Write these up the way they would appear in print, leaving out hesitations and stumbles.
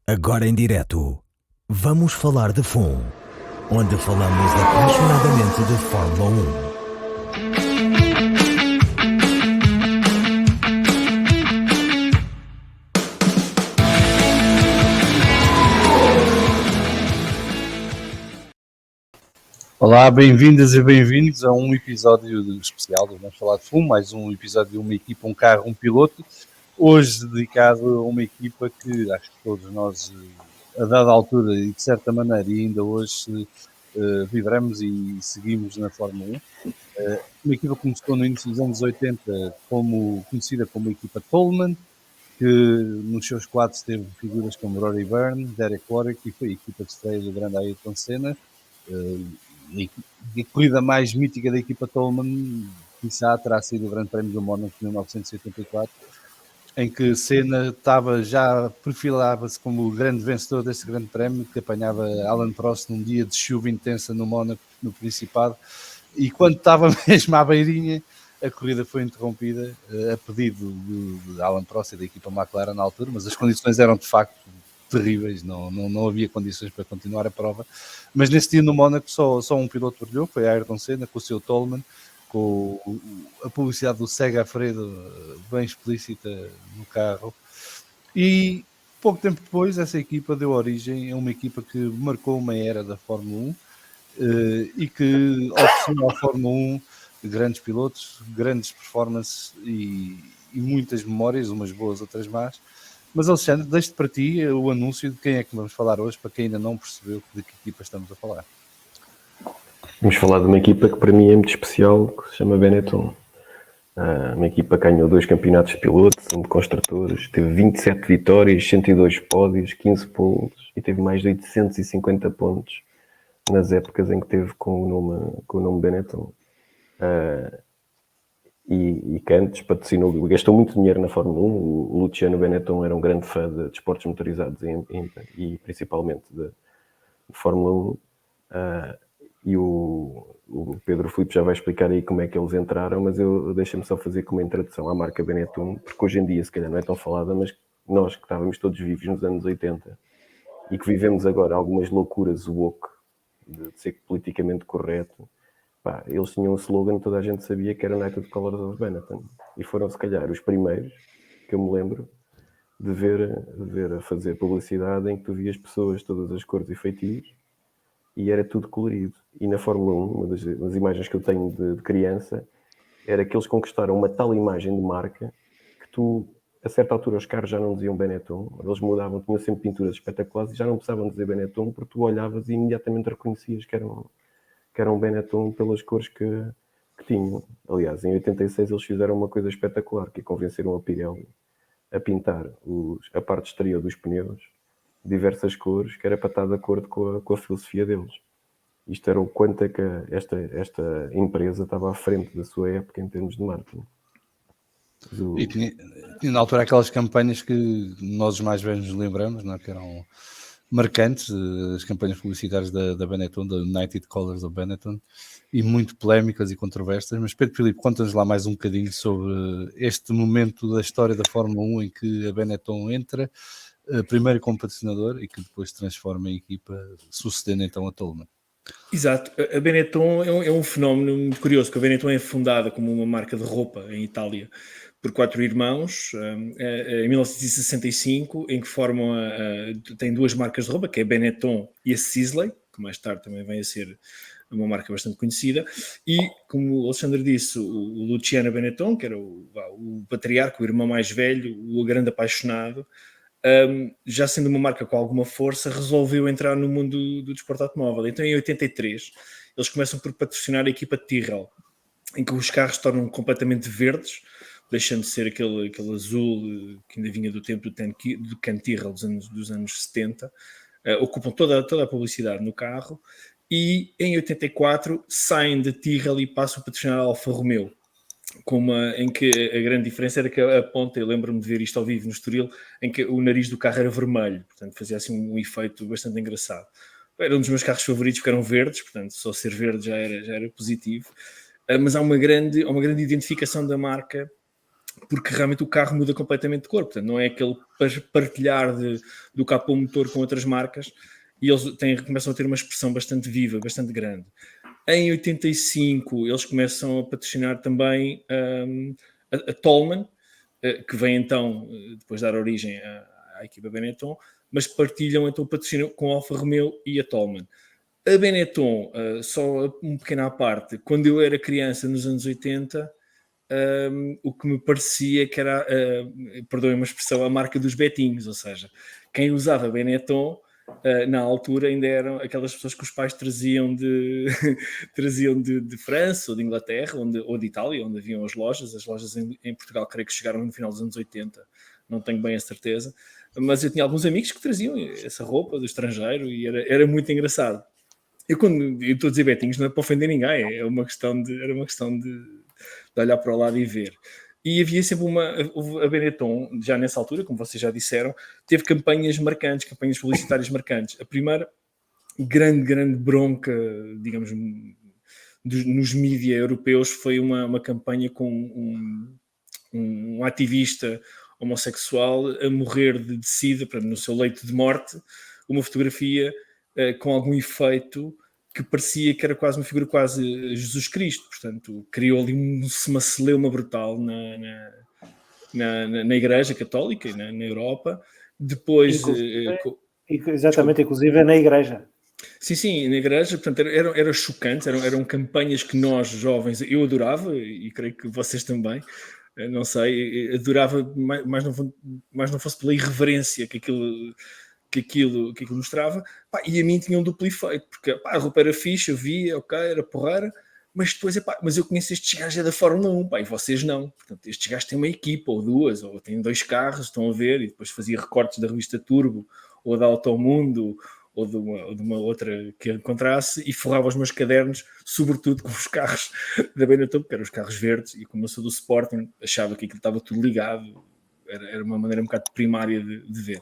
Agora em direto, vamos falar de FUN, onde falamos apaixonadamente de Fórmula 1. Olá, bem-vindas e bem-vindos a um episódio especial do Vamos Falar de FUN, mais um episódio de uma equipa, um carro, um piloto, hoje dedicado a uma equipa que acho que todos nós, a dada altura e de certa maneira, e ainda hoje vibramos e seguimos na Fórmula 1. Uma equipa que começou no início dos anos 80 conhecida como a equipa Toleman, que nos seus quadros teve figuras como Rory Byrne, Derek Warwick, e foi a equipa de estreia do grande Ayrton Senna. A corrida mais mítica da equipa Toleman, quizá, terá sido o Grande Prémio do Mónaco de 1984, em que Senna perfilava-se como o grande vencedor desse Grande Prémio, que apanhava Alain Prost num dia de chuva intensa no Mónaco, no Principado, e quando estava mesmo à beirinha, a corrida foi interrompida a pedido de Alain Prost e da equipa McLaren na altura, mas as condições eram de facto terríveis, não havia condições para continuar a prova, mas nesse dia no Mónaco só um piloto brilhou, foi Ayrton Senna, com o seu Toleman, com a publicidade do Sega Fredo bem explícita no carro, e pouco tempo depois essa equipa deu origem a uma equipa que marcou uma era da Fórmula 1 e que ofereceu à Fórmula 1 grandes pilotos, grandes performances e muitas memórias, umas boas, outras más. Mas, Alexandre, deixo-te para ti o anúncio de quem é que vamos falar hoje, para quem ainda não percebeu de que equipa estamos a falar. Vamos falar de uma equipa que para mim é muito especial, que se chama Benetton. Uma equipa que ganhou 2 campeonatos de pilotos, um de construtores, teve 27 vitórias, 102 pódios, 15 poles e teve mais de 850 pontos nas épocas em que teve com o nome Benetton. E que antes patrocinou, gastou muito dinheiro na Fórmula 1. O Luciano Benetton era um grande fã de esportes motorizados e principalmente de Fórmula 1. E o Pedro Filipe já vai explicar aí como é que eles entraram, mas eu deixo-me só fazer como introdução à marca Benetton, porque hoje em dia se calhar não é tão falada, mas nós que estávamos todos vivos nos anos 80 e que vivemos agora algumas loucuras woke de ser politicamente correto, eles tinham um slogan que toda a gente sabia, que era United Colors of Benetton, e foram se calhar os primeiros que eu me lembro de ver a fazer publicidade em que tu vias pessoas de todas as cores e feitios e era tudo colorido. E na Fórmula 1, uma das imagens que eu tenho de criança, era que eles conquistaram uma tal imagem de marca que tu, a certa altura, os carros já não diziam Benetton, eles mudavam, tinham sempre pinturas espetaculares e já não precisavam dizer Benetton, porque tu olhavas e imediatamente reconhecias que eram Benetton pelas cores que tinham. Aliás, em 86 eles fizeram uma coisa espetacular, que é convenceram a Pirelli a pintar a parte exterior dos pneus diversas cores, que era para estar de acordo com a filosofia deles. Isto era o quanto é que esta empresa estava à frente da sua época em termos de marketing. E tinha na altura aquelas campanhas que nós os mais velhos nos lembramos, não é? Que eram marcantes, as campanhas publicitárias da Benetton, da United Colors of Benetton, e muito polémicas e controversas. Mas Pedro Filipe, conta-nos lá mais um bocadinho sobre este momento da história da Fórmula 1 em que a Benetton entra, primeiro como patrocinador e que depois se transforma em equipa, sucedendo então a Toleman. Exato, a Benetton é um fenómeno muito curioso, porque a Benetton é fundada como uma marca de roupa em Itália por 4 irmãos em 1965, em que tem 2 marcas de roupa, que é a Benetton e a Sisley, que mais tarde também vem a ser uma marca bastante conhecida, e como o Alexandre disse, o Luciano Benetton, que era o patriarca, o irmão mais velho, o grande apaixonado, já sendo uma marca com alguma força, resolveu entrar no mundo do desporto automóvel. Então, em 83, eles começam por patrocinar a equipa Tyrrell, em que os carros se tornam completamente verdes, deixando de ser aquele azul que ainda vinha do tempo do Ken Tyrrell dos anos 70. Ocupam toda a publicidade no carro, e em 84 saem de Tyrrell e passam a patrocinar a Alfa Romeo, em que a grande diferença era que a ponta, eu lembro-me de ver isto ao vivo no Estoril, em que o nariz do carro era vermelho, portanto fazia assim um efeito bastante engraçado. Era um dos meus carros favoritos, que eram verdes, portanto só ser verde já era positivo. mas há uma grande identificação da marca, porque realmente o carro muda completamente de cor, portanto não é aquele partilhar do capô motor com outras marcas, e eles começam a ter uma expressão bastante viva, bastante grande. Em 85 eles começam a patrocinar também a Toleman, que vem então depois dar origem à equipa Benetton, mas partilham então o patrocínio com a Alfa Romeo e a Toleman. A Benetton, só um pequeno à parte, quando eu era criança nos anos 80, o que me parecia que era, perdoem uma expressão, a marca dos betinhos, ou seja, quem usava Benetton na altura ainda eram aquelas pessoas que os pais traziam de França ou de Inglaterra ou de Itália, onde haviam as lojas em Portugal creio que chegaram no final dos anos 80, não tenho bem a certeza, mas eu tinha alguns amigos que traziam essa roupa do estrangeiro e era muito engraçado. Eu estou a dizer betinhos não é para ofender ninguém, era uma questão de olhar para o lado e ver. E havia sempre a Benetton, já nessa altura, como vocês já disseram, teve campanhas marcantes, campanhas publicitárias marcantes. A primeira grande bronca, digamos, nos mídias europeus foi uma campanha com um ativista homossexual a morrer de sida, no seu leito de morte, uma fotografia com algum efeito que parecia que era quase uma figura quase Jesus Cristo, portanto criou ali uma celeuma brutal na Igreja Católica e na Europa. Depois inclusive na Igreja. Sim, na Igreja, portanto era chocante, eram campanhas que nós jovens, eu adorava e creio que vocês também, não sei, adorava, mas não fosse pela irreverência que aquilo mostrava, e a mim tinha um duplo efeito, porque a roupa era fixe, eu via, ok, era porreira, mas depois, mas eu conheço estes gajos da Fórmula 1, e vocês não, portanto estes gajos têm uma equipa, ou duas, ou têm 2 carros, estão a ver, e depois fazia recortes da revista Turbo, ou da Automundo, ou de uma outra que encontrasse, e forrava os meus cadernos, sobretudo com os carros da Benetton, porque eram os carros verdes, e como eu sou do Sporting, achava que aquilo estava tudo ligado, era uma maneira um bocado primária de ver.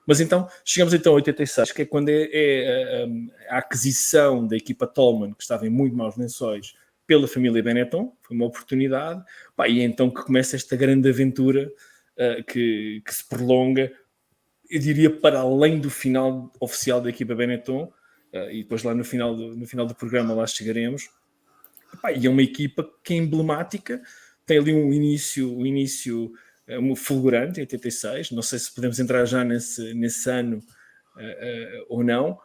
Mas então, chegamos então a 86, que é quando é a aquisição da equipa Toleman, que estava em muito maus lençóis, pela família Benetton, foi uma oportunidade, e é então que começa esta grande aventura que se prolonga, eu diria, para além do final oficial da equipa Benetton, e depois lá no final do programa lá chegaremos. E é uma equipa que é emblemática, tem ali um início fulgurante, em 86, não sei se podemos entrar já nesse ano ou não,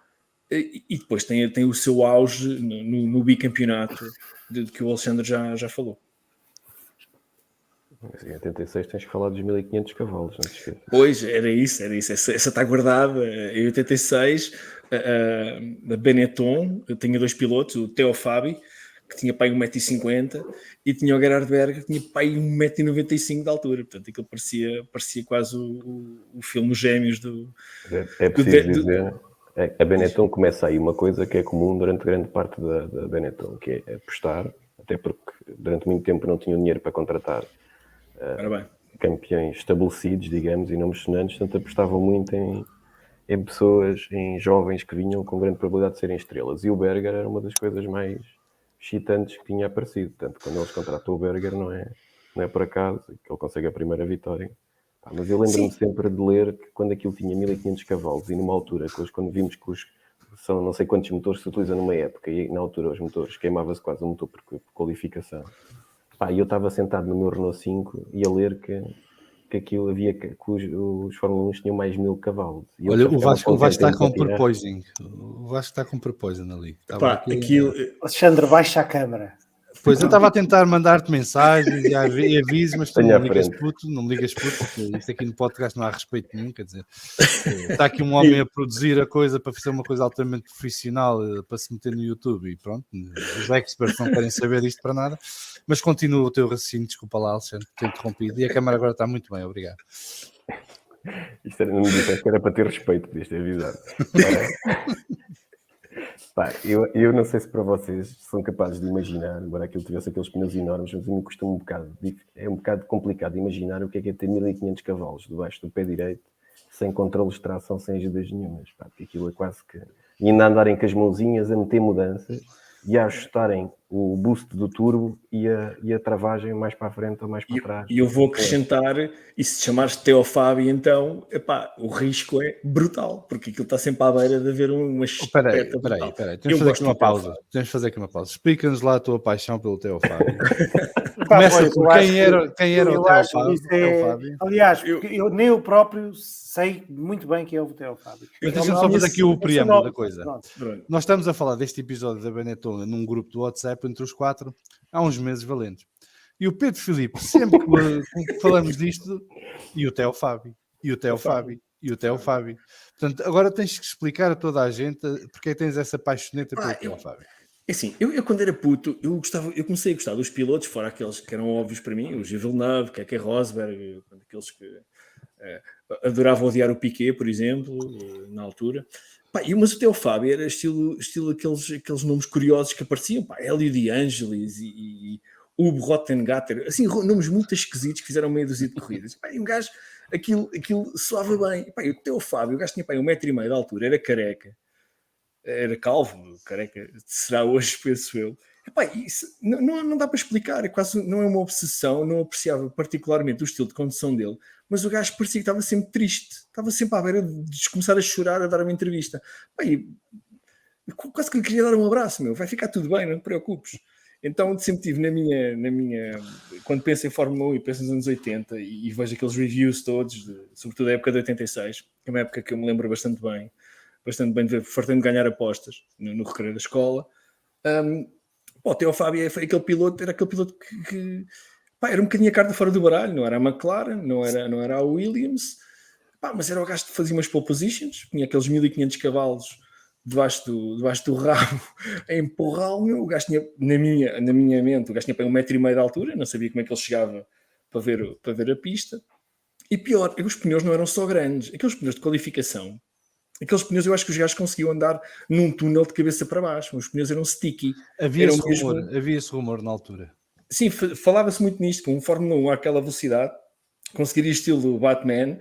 e depois tem o seu auge no bicampeonato de que o Alexandre já falou. Em 86 tens que falar dos 1500 cavalos, não te esqueças. Pois, era isso, essa está guardada. Em 86 a Benetton tinha 2 pilotos, o Theo Fabi, que tinha pai 1,50 m, e tinha o Gerhard Berger, que tinha pai 1,95 m de altura, portanto aquilo parecia quase o filme Gêmeos do... É preciso dizer, a Benetton começa aí uma coisa que é comum durante grande parte da Benetton, que é apostar, até porque durante muito tempo não tinham dinheiro para contratar campeões estabelecidos, digamos, e nomes sonantes, portanto apostavam muito em pessoas, em jovens que vinham com grande probabilidade de serem estrelas, e o Berger era uma das coisas mais excitantes que tinha aparecido, portanto quando eles contratam o Berger não é por acaso que ele consegue a primeira vitória. Mas eu lembro-me sempre de ler que quando aquilo tinha 1500 cavalos, e numa altura, quando vimos que são não sei quantos motores que se utilizam numa época, e na altura os motores queimava-se quase o motor por qualificação. E eu estava sentado no meu Renault 5 e a ler que aquilo havia, que os Fórmula 1 tinham mais 1000 cavalos. E olha, o Vasco está com proposing. O Vasco está com proposing ali. Aquilo... Alexandre, baixa a câmara. Pois, eu estava a tentar mandar-te mensagens e avisos, mas tu não me ligas puto, porque isto aqui no podcast não há respeito nenhum, quer dizer, está aqui um homem a produzir a coisa para fazer uma coisa altamente profissional, para se meter no YouTube, e pronto, os experts não querem saber disto para nada, mas continua o teu raciocínio, desculpa lá, Alexandre, te interrompido, e a câmara agora está muito bem, obrigado. Isto não me disseste que era para ter respeito, podias ter avisado. Eu não sei se para vocês são capazes de imaginar, embora aquilo tivesse aqueles pneus enormes, mas me custa um bocado complicado imaginar o que é ter 1500 cavalos debaixo do pé direito, sem controle de tração, sem ajudas nenhumas. Porque aquilo é quase que... E ainda andarem com as mãozinhas a meter mudanças e a ajustarem o boost do turbo e a travagem mais para a frente ou mais para trás. E eu vou acrescentar, e se chamares Teo Fábio, então, epá, o risco é brutal, porque aquilo está sempre à beira de haver uma espeta brutal. Peraí. Temos de fazer aqui uma pausa. Explica-nos lá a tua paixão pelo Teo Fábio. Começa por quem era o Teo Fábio. Aliás, nem eu próprio sei muito bem quem é o Teo Fábio. Deixa-me só fazer aqui o preâmbulo da coisa. Nós estamos a falar deste episódio da Benetton num grupo do WhatsApp entre os 4 há uns meses valentes. E o Pedro Filipe, sempre que falamos disto, e o Teo Fábio. Portanto, agora tens que explicar a toda a gente porque é que tens essa paixoneta pelo Teo Fábio. Assim, eu quando era puto, eu comecei a gostar dos pilotos, fora aqueles que eram óbvios para mim, o Gilles Villeneuve, Keke Rosberg, aqueles que adoravam odiar o Piquet, por exemplo, na altura. Mas o Teo Fábio era estilo aqueles nomes curiosos que apareciam, Hélio de Angelis e Hugo Rottengatter, assim, nomes muito esquisitos que fizeram meia dúzia de corridas. E um gajo, aquilo soava bem. E o Teo Fábio, o gajo tinha 1,5 m de altura, era careca. Era calvo, careca, será hoje, penso eu. Isso não dá para explicar, não é uma obsessão, não apreciava particularmente o estilo de condução dele, mas o gajo parecia que estava sempre triste, estava sempre à beira de começar a chorar, a dar uma entrevista. Quase que lhe queria dar um abraço, vai ficar tudo bem, não te preocupes. Então sempre tive na minha quando penso em Fórmula 1 e penso nos anos 80 e vejo aqueles reviews todos, sobretudo a época de 86, que é uma época que eu me lembro bastante bem de ver, fartando de ganhar apostas no recreio da escola. O Teo Fábio era aquele piloto que era um bocadinho a carta fora do baralho, não era a McLaren, não era a Williams, mas era o gajo que fazia umas pole positions, tinha aqueles 1500 cavalos debaixo do rabo a empurrá-lo. O gajo tinha, na minha mente, o gajo tinha 1,5 m de altura, não sabia como é que ele chegava para ver a pista. E pior, os pneus não eram só grandes, aqueles pneus de qualificação. Aqueles pneus eu acho que os gajos conseguiam andar num túnel de cabeça para baixo. Os pneus eram sticky. Havia esse rumor na altura. Sim, falava-se muito nisto. Com um Fórmula 1 àquela velocidade, conseguiria estilo Batman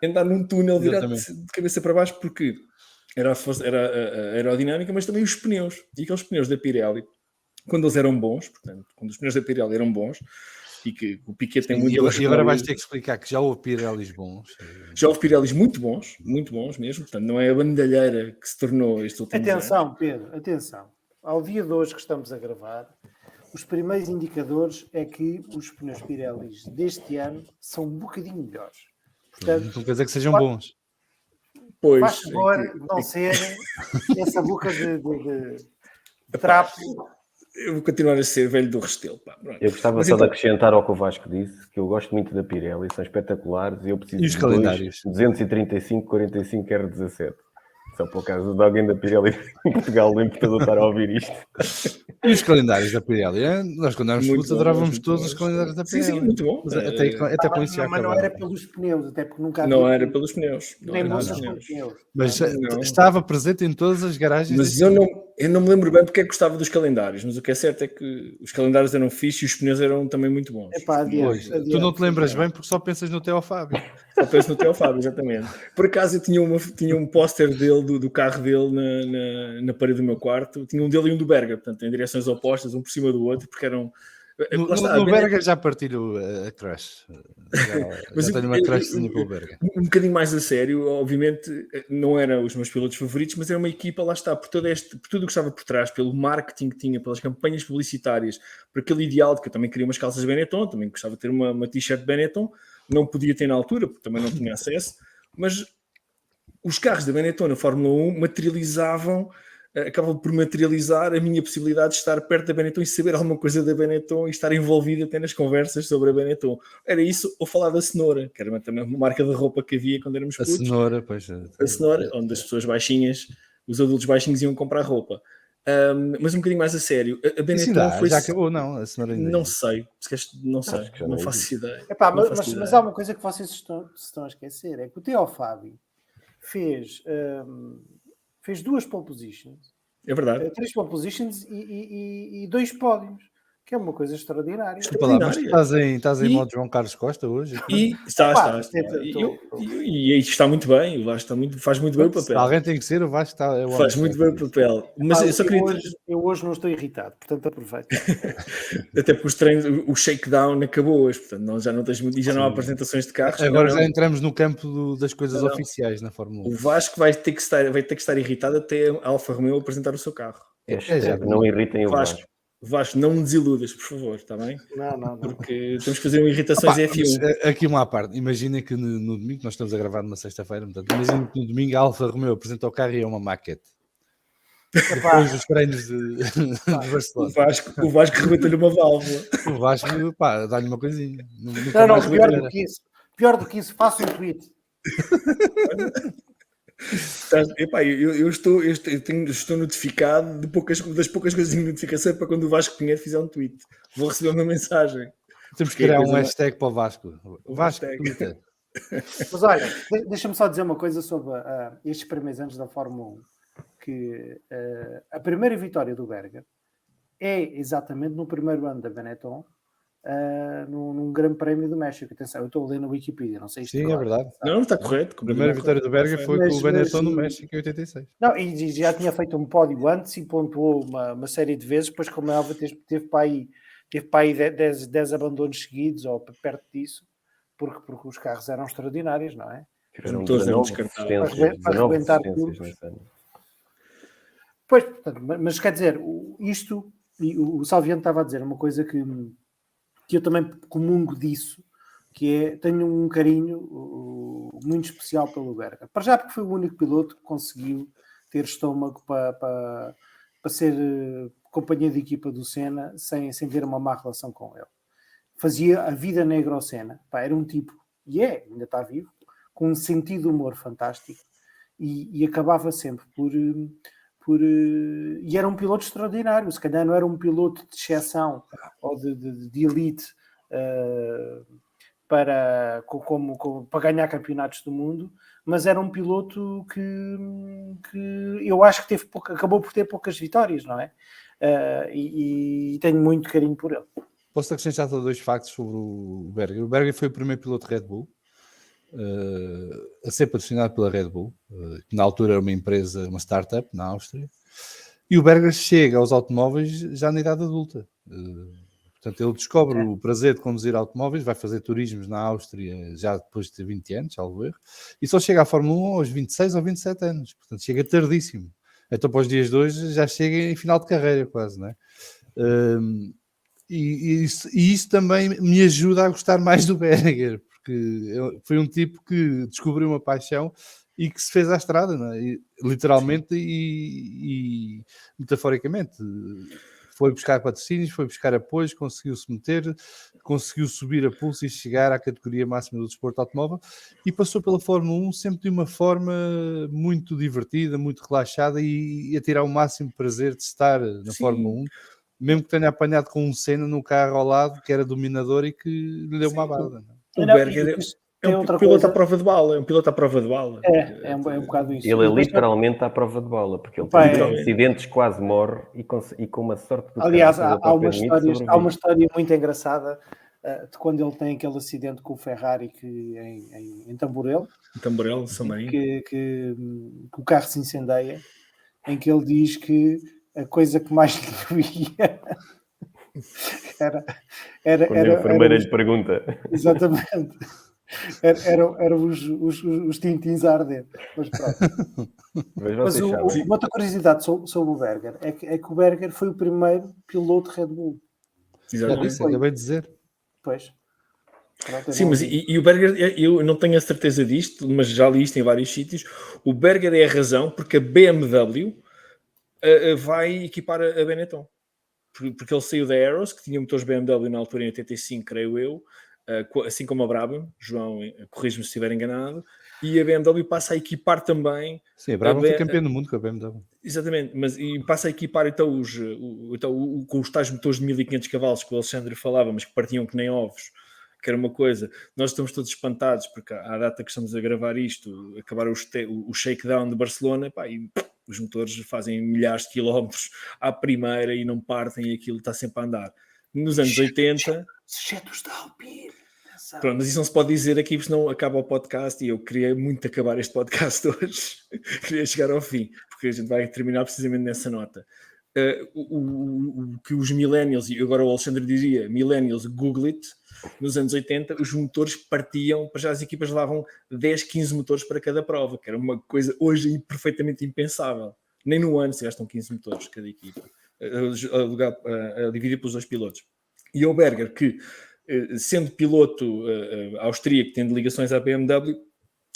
andar num túnel direto de cabeça para baixo, porque era a aerodinâmica, mas também os pneus. E aqueles pneus da Pirelli, quando eles eram bons, portanto, quando os pneus da Pirelli eram bons, e que o Piquet tem muito... E agora vais ter que explicar que já houve Pirelis bons. Já houve Pirelis muito bons mesmo, portanto não é a bandalheira que se tornou este último ano. Atenção, Pedro, atenção. Ao dia de hoje que estamos a gravar, os primeiros indicadores é que os pneus Pirelis deste ano são um bocadinho melhores. Portanto, não quer dizer que sejam bons. Pois, faz favor de não ser essa boca de trapo. Eu vou continuar a ser velho do Restelo. Eu gostava só de acrescentar ao que o Vasco disse, que eu gosto muito da Pirelli, são espetaculares e eu preciso os calendários? 235-45 R17. Só por causa de alguém da Pirelli em Portugal, o importador estar a ouvir isto. E os calendários da Pirelli? Nós quando éramos putos adorávamos todos os calendários da Pirelli. Sim, muito bom. Mas até com isso já mas não era pelos pneus, até porque nunca não era pelos pneus. Nem moças com pneus. Mas estava presente em todas as garagens. Mas eu não me lembro bem porque é que gostava dos calendários, mas o que é certo é que os calendários eram fixos e os pneus eram também muito bons. Adiante. Tu não te lembras bem porque só pensas no Teo Fábio. Só penso no Teo Fábio, exatamente. Por acaso eu tinha um póster dele, do carro dele na parede do meu quarto. Tinha um dele e um do Berger, portanto, em direções opostas, um por cima do outro, porque eram... No Berger já partilho a crush. Já tenho uma crushzinha com o Berger. Um bocadinho mais a sério, obviamente, não eram os meus pilotos favoritos, mas era uma equipa, lá está, por tudo o que estava por trás, pelo marketing que tinha, pelas campanhas publicitárias, por aquele ideal de que eu também queria umas calças Benetton, também gostava de ter uma t-shirt Benetton, não podia ter na altura, porque também não tinha acesso, mas os carros da Benetton na Fórmula 1 acabavam por materializar a minha possibilidade de estar perto da Benetton e saber alguma coisa da Benetton e estar envolvido até nas conversas sobre a Benetton. Era isso, ou falar da cenoura, que era também uma marca de roupa que havia quando éramos putos. A cenoura, pois. A cenoura, onde as pessoas baixinhas, os adultos baixinhos iam comprar roupa. Mas um bocadinho mais a sério, a Benetton foi... Já acabou, não? A cenoura ainda não sei, não faço ideia. Mas há uma coisa que vocês estão a esquecer, é que o Teo Fábio fez 2 pole positions. É verdade. 3 pole positions e 2 pódios. que é uma coisa extraordinária. Desculpa lá, mas tu estás em E- modo João Carlos Costa hoje? E está. Pá, E está muito bem, o Vasco faz muito bem o papel. Alguém tem que ser, o Vasco está. É o Faz homem muito bem o certo. papel. Mas eu só queria. Eu hoje não estou irritado, portanto aproveito. Até porque os treinos, o shakedown acabou hoje, portanto já não tens muito, e já não há apresentações de carros. Agora Não. já entramos no campo das coisas Não. oficiais na Fórmula 1. O Vasco vai ter que estar irritado até a Alfa Romeo apresentar o seu carro. já Não irritem o Vasco, Vasco. Vasco, não me desiludas, por favor, está bem? Não. Porque temos que fazer irritações Opa, F1. mas, aqui uma à parte, imagina que no domingo, nós estamos a gravar numa sexta-feira, portanto, imagina que no domingo a Alfa Romeo apresenta o carro e é uma maquete. Depois dos treinos de Barcelona. O Vasco rebenta-lhe uma válvula. O Vasco, pá, dá-lhe uma coisinha. Não, pior do que isso, faço um tweet. Eu estou notificado das poucas coisas de notificação para quando o Vasco Pinheiro fizer um tweet. Vou receber uma mensagem. Temos que criar um hashtag para o Vasco. Vasco hashtag. Twitter. Mas olha, deixa-me só dizer uma coisa sobre estes primeiros anos da Fórmula 1. Que a primeira vitória do Berger é exatamente no primeiro ano da Benetton, num Grande Prémio do México. Atenção, eu estou a ler na Wikipedia, não sei isto. Sim, é verdade. Não, está correto. A primeira vitória do Berger foi com o Benetton no México em 86. Não, e já tinha feito um pódio antes e pontuou uma série de vezes, depois como é óbvio teve para aí 10 abandonos seguidos ou perto disso, porque os carros eram extraordinários, não é? Tiveram motores eram 19 descartáveis. assistências, Para 19 arrebentar assistências tudo. nesse ano. Pois, portanto, mas quer dizer, isto, e o Salviano estava a dizer uma coisa que eu também comungo disso, que é, tenho um carinho muito especial pelo Berger. Para já porque foi o único piloto que conseguiu ter estômago para ser companhia de equipa do Senna sem ter uma má relação com ele. Fazia a vida negra ao Senna. Pá, era um tipo, ainda está vivo, com um sentido de humor fantástico e acabava sempre e era um piloto extraordinário. Se calhar não era um piloto de exceção ou de elite para ganhar campeonatos do mundo, mas era um piloto que eu acho que acabou por ter poucas vitórias, não é? E tenho muito carinho por ele. Posso acrescentar dois factos sobre o Berger. O Berger foi o primeiro piloto Red Bull a ser patrocinado pela Red Bull, que na altura era uma empresa, uma startup na Áustria, e o Berger chega aos automóveis já na idade adulta. Portanto, ele descobre o prazer de conduzir automóveis, vai fazer turismos na Áustria já depois de ter 20 anos, salvo erro, e só chega à Fórmula 1 aos 26 ou 27 anos. Portanto, chega tardíssimo. Então, para os dias de hoje, já chega em final de carreira quase, não é? E isso também me ajuda a gostar mais do Berger, porque foi um tipo que descobriu uma paixão e que se fez à estrada, não é? Literalmente e metaforicamente. Foi buscar patrocínios, foi buscar apoios, conseguiu-se meter, conseguiu subir a pulso e chegar à categoria máxima do desporto automóvel e passou pela Fórmula 1 sempre de uma forma muito divertida, muito relaxada e a tirar o máximo prazer de estar na Fórmula 1, mesmo que tenha apanhado com um Senna no carro ao lado que era dominador e que lhe deu uma barda. O Berger é um piloto à prova de bala. É um piloto à prova de bala. É um bocado isso. Ele é literalmente à prova de bala, porque ele tem acidentes, quase morre e com uma sorte do Aliás, carro, há uma história muito engraçada de quando ele tem aquele acidente com o Ferrari em Tamborel. Em Tamborel, São Marinho. Que o carro se incendeia, em que ele diz que a coisa que mais lhe doía era quando a enfermeira lhe pergunta. Exatamente. Eram os tintins a arder. Mas pronto. Mas uma outra curiosidade sobre o Berger é que o Berger foi o primeiro piloto Red Bull. Exatamente, acabei de dizer. Pois. Pronto, sim, mas e o Berger, eu não tenho a certeza disto, mas já li isto em vários sítios. O Berger é a razão porque a BMW vai equipar a Benetton. Porque ele saiu da Aeros, que tinha motores BMW na altura em 85, creio eu, assim como a Brabham, João, corrige-me se estiver enganado, e a BMW passa a equipar também... Sim, a Brabham foi campeã do mundo com a BMW. Exatamente, e passa a equipar então com os tais motores de 1500 cavalos que o Alexandre falava, mas que partiam que nem ovos, que era uma coisa. Nós estamos todos espantados, porque à data que estamos a gravar isto, acabar o shakedown de Barcelona, pá, e os motores fazem milhares de quilómetros à primeira e não partem e aquilo está sempre a andar. nos anos 80... Exceto da Alpine. Pronto, mas isso não se pode dizer aqui, porque senão acaba o podcast, e eu queria muito acabar este podcast hoje. Queria chegar ao fim, porque a gente vai terminar precisamente nessa nota. O que os millennials, e agora o Alexandre diria, millennials, Google it, nos anos 80, os motores partiam, para já as equipas levavam 10, 15 motores para cada prova, que era uma coisa hoje perfeitamente impensável. Nem no ano se gastam 15 motores cada equipa, a dividir pelos 2 pilotos. E o Berger, que sendo piloto austríaco, tendo ligações à BMW,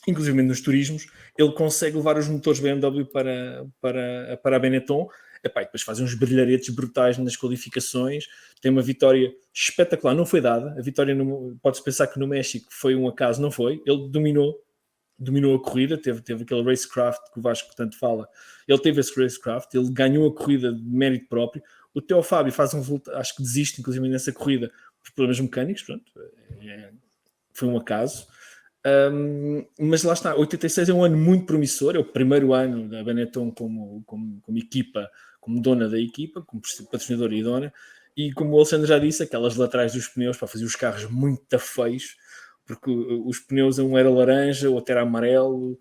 inclusive nos turismos, ele consegue levar os motores BMW para a Benetton. Epá, e depois fazem uns brilharetes brutais nas qualificações, tem uma vitória espetacular, não foi dada, a vitória, pode-se pensar que no México foi um acaso, não foi, ele dominou a corrida, teve aquele racecraft que o Vasco tanto fala, ele teve esse racecraft, ele ganhou a corrida de mérito próprio. O Teo Fábio faz acho que desiste inclusive nessa corrida por problemas mecânicos, pronto, foi um acaso. Mas lá está, 86 é um ano muito promissor, é o primeiro ano da Benetton como equipa, como dona da equipa, como patrocinadora e dona, e como o Alexandre já disse, aquelas laterais dos pneus para fazer os carros muito feios, porque os pneus, um era laranja, o outro era amarelo,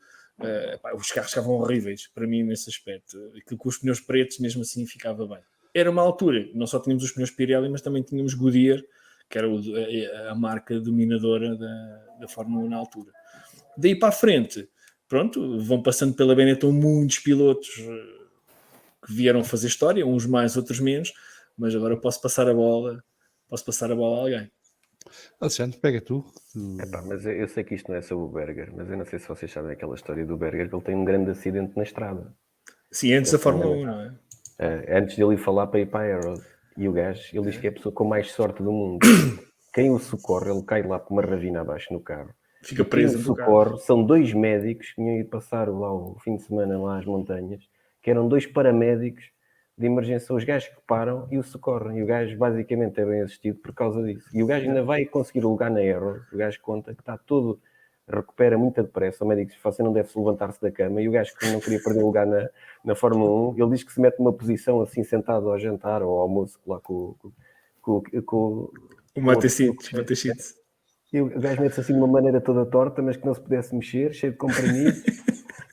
os carros estavam horríveis para mim nesse aspecto. Aquilo com os pneus pretos mesmo assim ficava bem. Era uma altura, não só tínhamos os pneus Pirelli, mas também tínhamos Goodyear, que era a marca dominadora da Fórmula 1 na altura. Daí para a frente, pronto, vão passando pela Benetton muitos pilotos que vieram fazer história, uns mais, outros menos, mas agora posso passar a bola a alguém. Alexandre, pega tu. Epá, mas eu sei que isto não é sobre o Berger, mas eu não sei se vocês sabem aquela história do Berger, que ele tem um grande acidente na estrada. Sim, antes da Fórmula 1, não é? Antes de ele ir falar para ir para a Aero. E o gajo, ele diz que é a pessoa com mais sorte do mundo. Quem o socorre, ele cai lá por uma ravina abaixo no carro. Fica preso no carro. Socorre, são 2 médicos que iam ir passar lá o fim de semana lá às montanhas, que eram 2 paramédicos de emergência, os gajos que param e o socorrem. E o gajo basicamente é bem assistido por causa disso. E o gajo ainda vai conseguir o lugar na Aero. O gajo conta que está todo, recupera muito depressa. O médico diz que você não deve levantar-se da cama. E o gajo que não queria perder o lugar na Fórmula 1, ele diz que se mete numa posição assim, sentado ao jantar ou ao almoço lá com o Matecitos. E o gajo mete-se assim de uma maneira toda torta, mas que não se pudesse mexer, cheio de comprimido,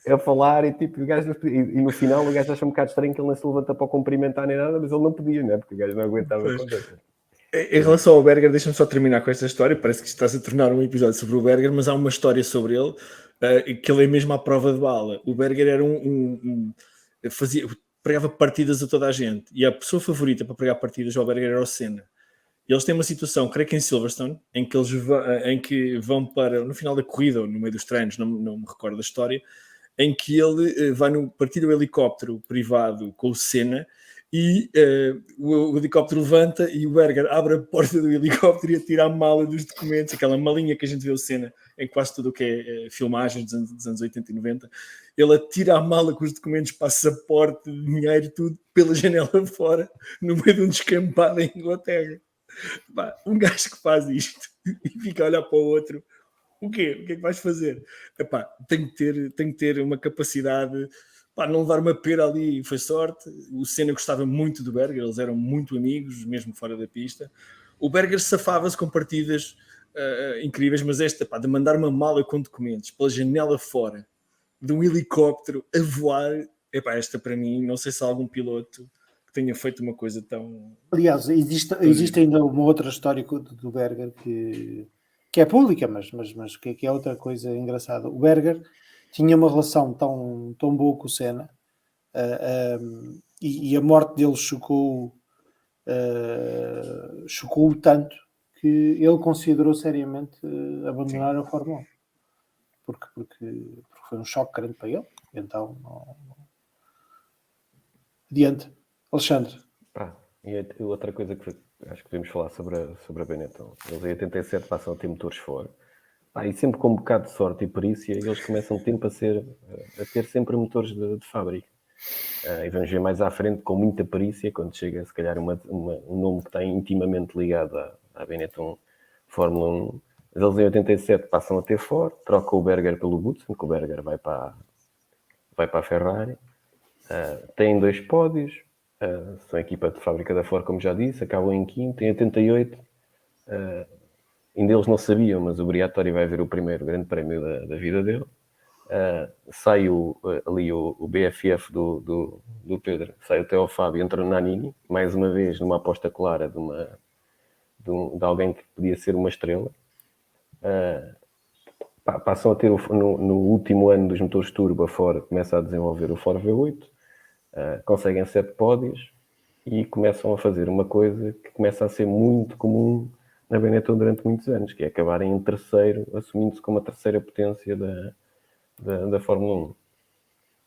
a falar, e tipo, o gajo e no final o gajo acha um bocado estranho que ele não se levanta para o cumprimentar nem nada, mas ele não podia, né? Porque o gajo não aguentava a conversa. Em relação ao Berger, deixa-me só terminar com esta história. Parece que estás a tornar um episódio sobre o Berger, mas há uma história sobre ele que ele é mesmo à prova de bala. O Berger era pregava partidas a toda a gente, e a pessoa favorita para pregar partidas ao Berger era o Senna. Eles têm uma situação, creio que em Silverstone, em que vão para, no final da corrida, ou no meio dos treinos, não me recordo da história, em que ele vai partir do helicóptero privado com o Senna, e o helicóptero levanta e o Berger abre a porta do helicóptero e atira a mala dos documentos, aquela malinha que a gente vê o Senna em quase tudo o que é filmagens dos anos 80 e 90. Ele atira a mala com os documentos, passaporte, dinheiro, tudo, pela janela fora, no meio de um descampado em Inglaterra. Um gajo que faz isto e fica a olhar para o outro, o quê? O que é que vais fazer? Tem que ter uma capacidade, não levar uma pera ali, foi sorte. O Senna gostava muito do Berger, eles eram muito amigos, mesmo fora da pista. O Berger safava-se com partidas incríveis, mas esta, de mandar uma mala com documentos pela janela fora, de um helicóptero a voar, esta para mim, não sei se há algum piloto tenha feito uma coisa tão... Aliás, existe ainda uma outra história do Berger que é pública, mas que é outra coisa engraçada. O Berger tinha uma relação tão boa com o Senna, e a morte dele chocou-o tanto que ele considerou seriamente abandonar a Fórmula 1. Porque foi um choque grande para ele. Então, adiante. Alexandre. E outra coisa que acho que podemos falar sobre a Benetton. Eles em 87 passam a ter motores fora. E sempre com um bocado de sorte e perícia, eles começam a ter sempre motores de fábrica. E vamos ver mais à frente, com muita perícia, quando chega, se calhar, um nome que está intimamente ligado à Benetton Fórmula 1. Eles em 87 passam a ter Ford, trocam o Berger pelo Boutsen, que o Berger vai para a Ferrari. Têm 2 pódios, São a equipa de fábrica da Ford, como já disse, acabam em quinto. Em 88, ainda eles não sabiam, mas o Briatore vai ver o primeiro grande prémio da vida dele. Sai ali o BFF do Pedro, sai o Teo Fábio, entra o Nannini, mais uma vez numa aposta clara de alguém que podia ser uma estrela. Passam a ter no último ano dos motores turbo, a Ford começa a desenvolver o Ford V8, conseguem 7 pódios e começam a fazer uma coisa que começa a ser muito comum na Benetton durante muitos anos, que é acabarem em terceiro, assumindo-se como a terceira potência da Fórmula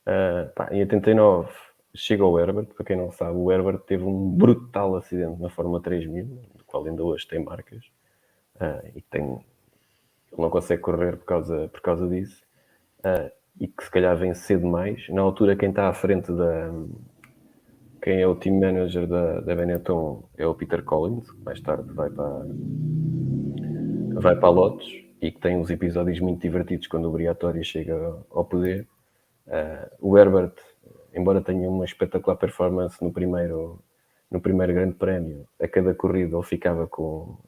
1. Em 89 chega o Herbert. Para quem não sabe, o Herbert teve um brutal acidente na Fórmula 3000, do qual ainda hoje tem marcas, e ele não consegue correr por causa disso, e que se calhar vem cedo demais. Na altura, quem está à frente quem é o team manager da Benetton é o Peter Collins, que mais tarde vai para a Lotus, e que tem uns episódios muito divertidos quando o Briatore chega ao poder. O Herbert, embora tenha uma espetacular performance no primeiro grande prémio, a cada corrida ele ficava com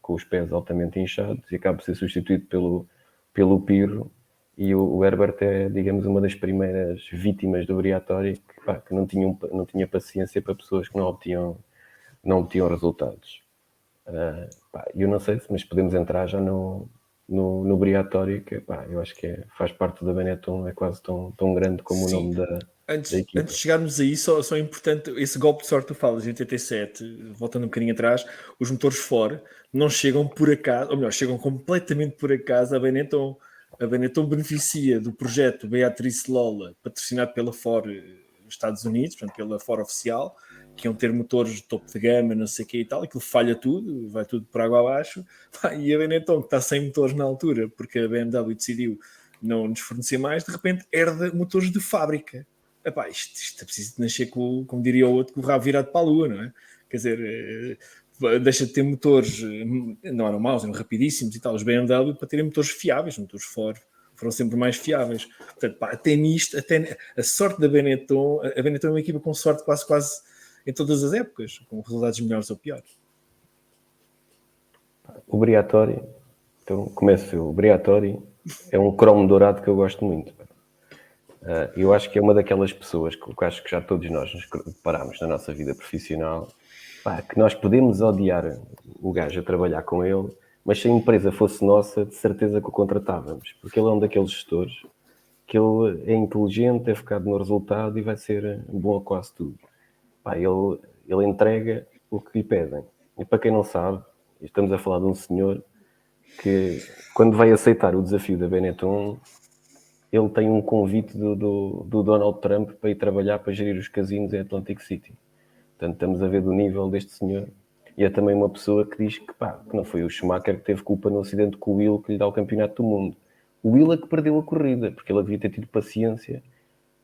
os pés altamente inchados e acaba por ser substituído pelo Pirro. E o Herbert é, digamos, uma das primeiras vítimas do Briatore que não tinha paciência para pessoas que não obtinham resultados. Eu não sei, mas podemos entrar já no Briatore, que eu acho que faz parte da Benetton, é quase tão grande como Sim. o nome da equipa. Antes de chegarmos aí, só é importante, esse golpe de sorte que tu falas em 87, voltando um bocadinho atrás, os motores Ford não chegam por acaso, ou melhor, chegam completamente por acaso à Benetton. A Benetton beneficia do projeto Beatrice Lola, patrocinado pela Ford nos Estados Unidos, portanto pela Ford oficial, que iam ter motores de topo de gama, não sei o que e tal, aquilo falha tudo, vai tudo por água abaixo, e a Benetton, que está sem motores na altura, porque a BMW decidiu não nos fornecer mais, de repente herda motores de fábrica. Isto é preciso nascer como diria o outro, com o rabo virado para a lua, não é? Quer dizer, deixa de ter motores, não eram maus, eram rapidíssimos e tal, os BMW, para terem motores fiáveis, motores Ford foram sempre mais fiáveis. Portanto, até nisto, até a sorte da Benetton, a Benetton é uma equipa com sorte quase em todas as épocas, com resultados melhores ou piores. O Briatore, então começo eu. O Briatore é um cromo dourado que eu gosto muito. Eu acho que é uma daquelas pessoas que acho que já todos nós nos deparamos na nossa vida profissional, que nós podemos odiar o gajo a trabalhar com ele, mas se a empresa fosse nossa, de certeza que o contratávamos, porque ele é um daqueles gestores que ele é inteligente, é focado no resultado e vai ser bom a quase tudo. Ele entrega o que lhe pedem. E para quem não sabe, estamos a falar de um senhor que, quando vai aceitar o desafio da Benetton, ele tem um convite do Donald Trump para ir trabalhar para gerir os casinos em Atlantic City. Portanto, estamos a ver do nível deste senhor. E é também uma pessoa que diz que não foi o Schumacher que teve culpa no acidente com o Will que lhe dá o campeonato do mundo. O Will é que perdeu a corrida, porque ele devia ter tido paciência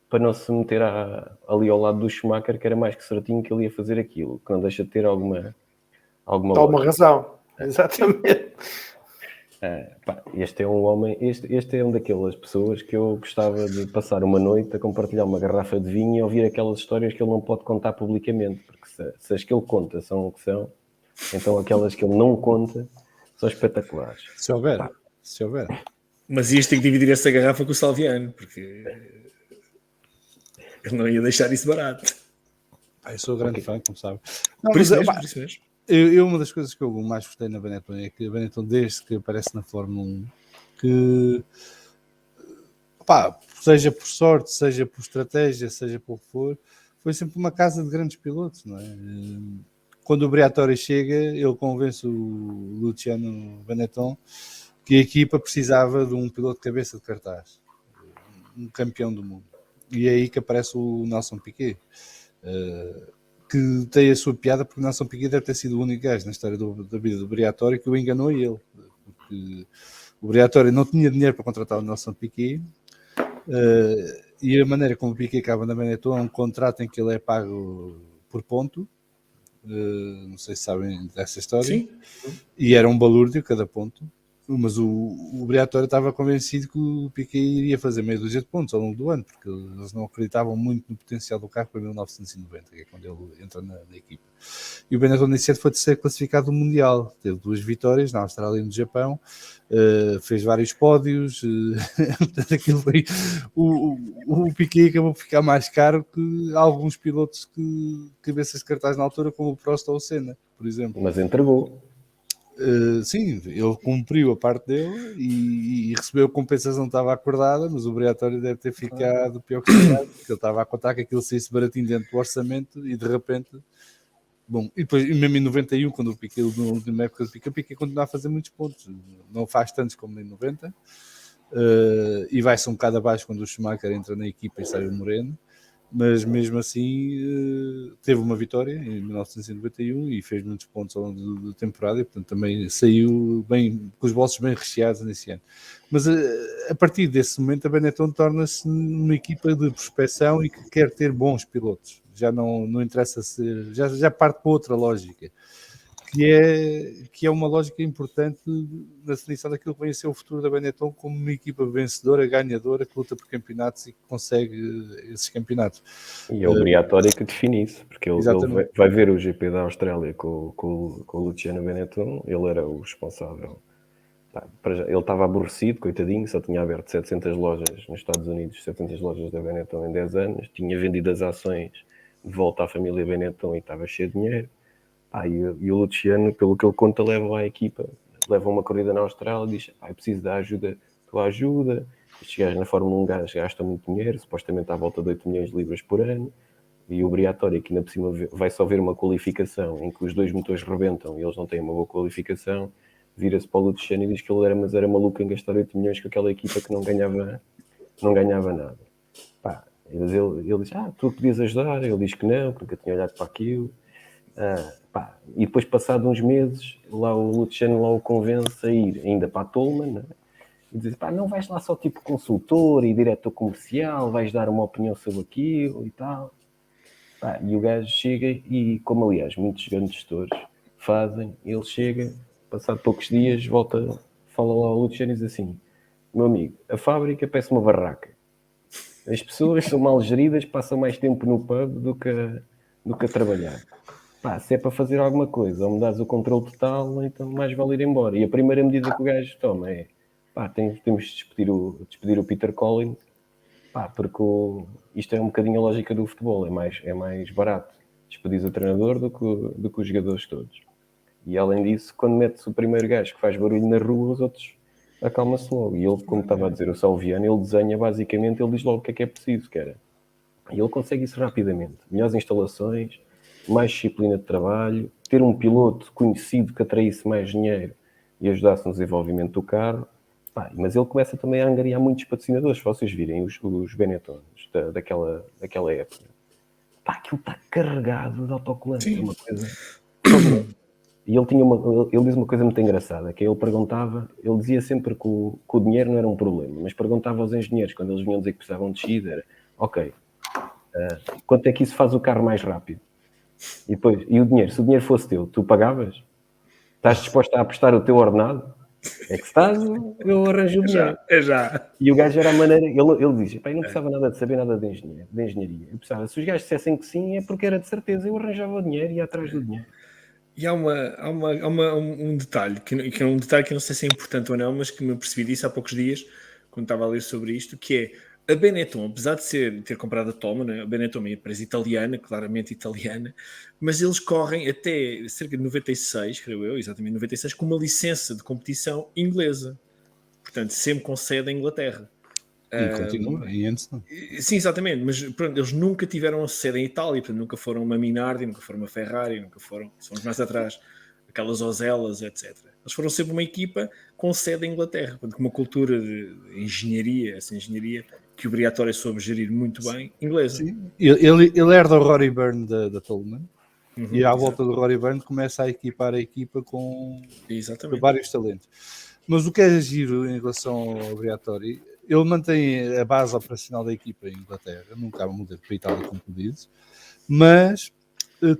para não se meter ali ao lado do Schumacher, que era mais que certinho que ele ia fazer aquilo, que não deixa de ter alguma razão. Exatamente. Este é um homem, este é um daquelas pessoas que eu gostava de passar uma noite a compartilhar uma garrafa de vinho e ouvir aquelas histórias que ele não pode contar publicamente, porque se as que ele conta são o que são, então aquelas que ele não conta são espetaculares. Se houver. Mas ias ter que dividir essa garrafa com o Salviano, porque ele não ia deixar isso barato. Eu sou grande fã, como sabe. Por isso mesmo. Uma das coisas que eu mais gostei na Benetton é que a Benetton, desde que aparece na Fórmula 1, que seja por sorte, seja por estratégia, seja por que for, foi sempre uma casa de grandes pilotos, não é? Quando o Briatore chega, ele convence o Luciano Benetton que a equipa precisava de um piloto de cabeça de cartaz, um campeão do mundo. E é aí que aparece o Nelson Piquet, que tem a sua piada, porque o Nelson Piquet deve ter sido o único gajo na história da vida do Briatore que o enganou a ele, porque o Briatore não tinha dinheiro para contratar o Nelson Piquet, e a maneira como o Piquet acaba na Benetton é um contrato em que ele é pago por ponto, não sei se sabem dessa história. Sim. E era um balúrdio cada ponto, Mas o Briatore estava convencido que o Piquet iria fazer meia dúzia de pontos ao longo do ano, porque eles não acreditavam muito no potencial do carro para 1990, que é quando ele entra na equipa. E o Benetton nesse ano foi terceiro classificado do Mundial, teve 2 vitórias na Austrália e no Japão, fez vários pódios, portanto aquilo foi... O Piquet acabou por ficar mais caro que alguns pilotos que cabeças de cartaz na altura, como o Prost ou o Senna, por exemplo. Mas entregou. Sim, ele cumpriu a parte dele e recebeu a compensação que estava acordada, mas o Briatore deve ter ficado pior que o porque ele estava a contar que aquilo saísse baratinho dentro do orçamento e de repente... Bom, e depois, mesmo em 91, quando o Piquet, na última época do Piquet continua a fazer muitos pontos, não faz tantos como em 90, e vai-se um bocado abaixo quando o Schumacher entra na equipa e sai o Moreno, mas mesmo assim teve uma vitória em 1991 e fez muitos pontos ao longo da temporada e portanto também saiu bem, com os bolsos bem recheados nesse ano. Mas a partir desse momento a Benetton torna-se uma equipa de prospecção e que quer ter bons pilotos, já não interessa ser, já parte para outra lógica, que é uma lógica importante na definição daquilo que vem a ser o futuro da Benetton como uma equipa vencedora, ganhadora, que luta por campeonatos e que consegue esses campeonatos. E é o Briatore que define isso, porque ele vai ver o GP da Austrália com o Luciano Benetton, ele era o responsável. Ele estava aborrecido, coitadinho, só tinha aberto 700 lojas nos Estados Unidos, 700 lojas da Benetton em 10 anos, tinha vendido as ações de volta à família Benetton e estava cheio de dinheiro. E o Luciano, pelo que ele conta, leva a equipa, leva uma corrida na Austrália e diz: eu preciso da ajuda, tua ajuda. Estes gajos na Fórmula 1 gastam muito dinheiro, supostamente à volta de 8 milhões de libras por ano. E o Briatore, aqui na por cima, vai só ver uma qualificação em que os dois motores rebentam e eles não têm uma boa qualificação. Vira-se para o Luciano e diz que ele era maluco em gastar 8 milhões com aquela equipa que não ganhava nada. Ele diz: tu podias ajudar. Ele diz que nunca tinha olhado para aquilo. E depois, passado uns meses, lá o Luciano o convence a ir ainda para a Toleman, né? E diz: não vais lá só tipo consultor e diretor comercial, vais dar uma opinião sobre aquilo e tal. E o gajo chega e, como aliás muitos grandes gestores fazem, ele chega, passado poucos dias, volta, fala lá ao Luciano e diz assim: meu amigo, a fábrica parece uma barraca. As pessoas são mal geridas, passam mais tempo no pub do que a trabalhar. Se é para fazer alguma coisa, ou me dás o controle total, então mais vale ir embora. E a primeira medida que o gajo toma é: temos de despedir o Peter Collins, porque isto é um bocadinho a lógica do futebol, é mais barato despedir o treinador do que os jogadores todos. E além disso, quando metes o primeiro gajo que faz barulho na rua, os outros acalma-se logo. E ele, como estava a dizer o Salviano, ele desenha basicamente, ele diz logo o que é preciso, cara. E ele consegue isso rapidamente. Melhores instalações, mais disciplina de trabalho, ter um piloto conhecido que atraísse mais dinheiro e ajudasse no desenvolvimento do carro. Mas ele começa também a angariar muitos patrocinadores. Se vocês virem os Benettons daquela época, aquilo está carregado de autocolantes. Uma coisa. E ele diz uma coisa muito engraçada, que ele dizia sempre que o dinheiro não era um problema, mas perguntava aos engenheiros, quando eles vinham dizer que precisavam de X, era: ok, quanto é que isso faz o carro mais rápido? E depois, e o dinheiro? Se o dinheiro fosse teu, tu pagavas? Estás disposto a apostar o teu ordenado? É que estás, eu arranjo o dinheiro. Já. E o gajo era a maneira, ele dizia: eu não precisava nada de saber nada de engenharia. Eu precisava, se os gajos dissessem que sim, é porque era de certeza, eu arranjava o dinheiro e ia atrás do dinheiro. E há um detalhe, que é um detalhe que eu não sei se é importante ou não, mas que me apercebi disso há poucos dias, quando estava a ler sobre isto, que é a Benetton, apesar de ter comprado a Toleman, né? A Benetton é uma empresa italiana, claramente italiana, mas eles correm até cerca de 96, creio eu, exatamente 96, com uma licença de competição inglesa. Portanto, sempre com sede em Inglaterra. E continua, e antes não. Sim, exatamente, mas pronto, eles nunca tiveram a sede em Itália, portanto, nunca foram uma Minardi, nunca foram uma Ferrari, nunca foram, somos mais atrás, aquelas Ozelas, etc. Eles foram sempre uma equipa com sede em Inglaterra, portanto, com uma cultura de engenharia, essa engenharia que o Briatore soube gerir muito bem, inglesa. Sim. Ele herda o Rory Byrne da Toleman, e à volta do Rory Byrne começa a equipar a equipa com vários talentos. Mas o que é giro em relação ao Briatore, ele mantém a base operacional da equipa em Inglaterra, nunca muda para a Itália, como tu dizes, mas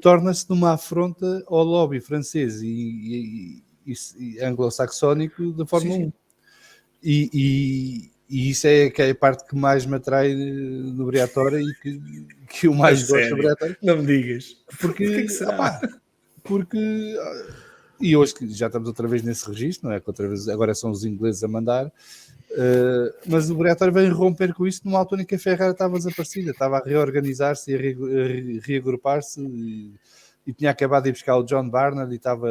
torna-se numa afronta ao lobby francês e e anglo-saxónico da Fórmula Sim, 1. E isso é que é a parte que mais me atrai no Briatore e que eu mais gosto do Sério? Briatore. Não me digas. Porque, Porquê que será? porque e hoje que já estamos outra vez nesse registro, não é? Que outra vez, agora são os ingleses a mandar, mas o Briatore veio romper com isso numa altura em que a Ferrari estava desaparecida, estava a reorganizar-se e a reagrupar-se e tinha acabado de ir buscar o John Barnard e estava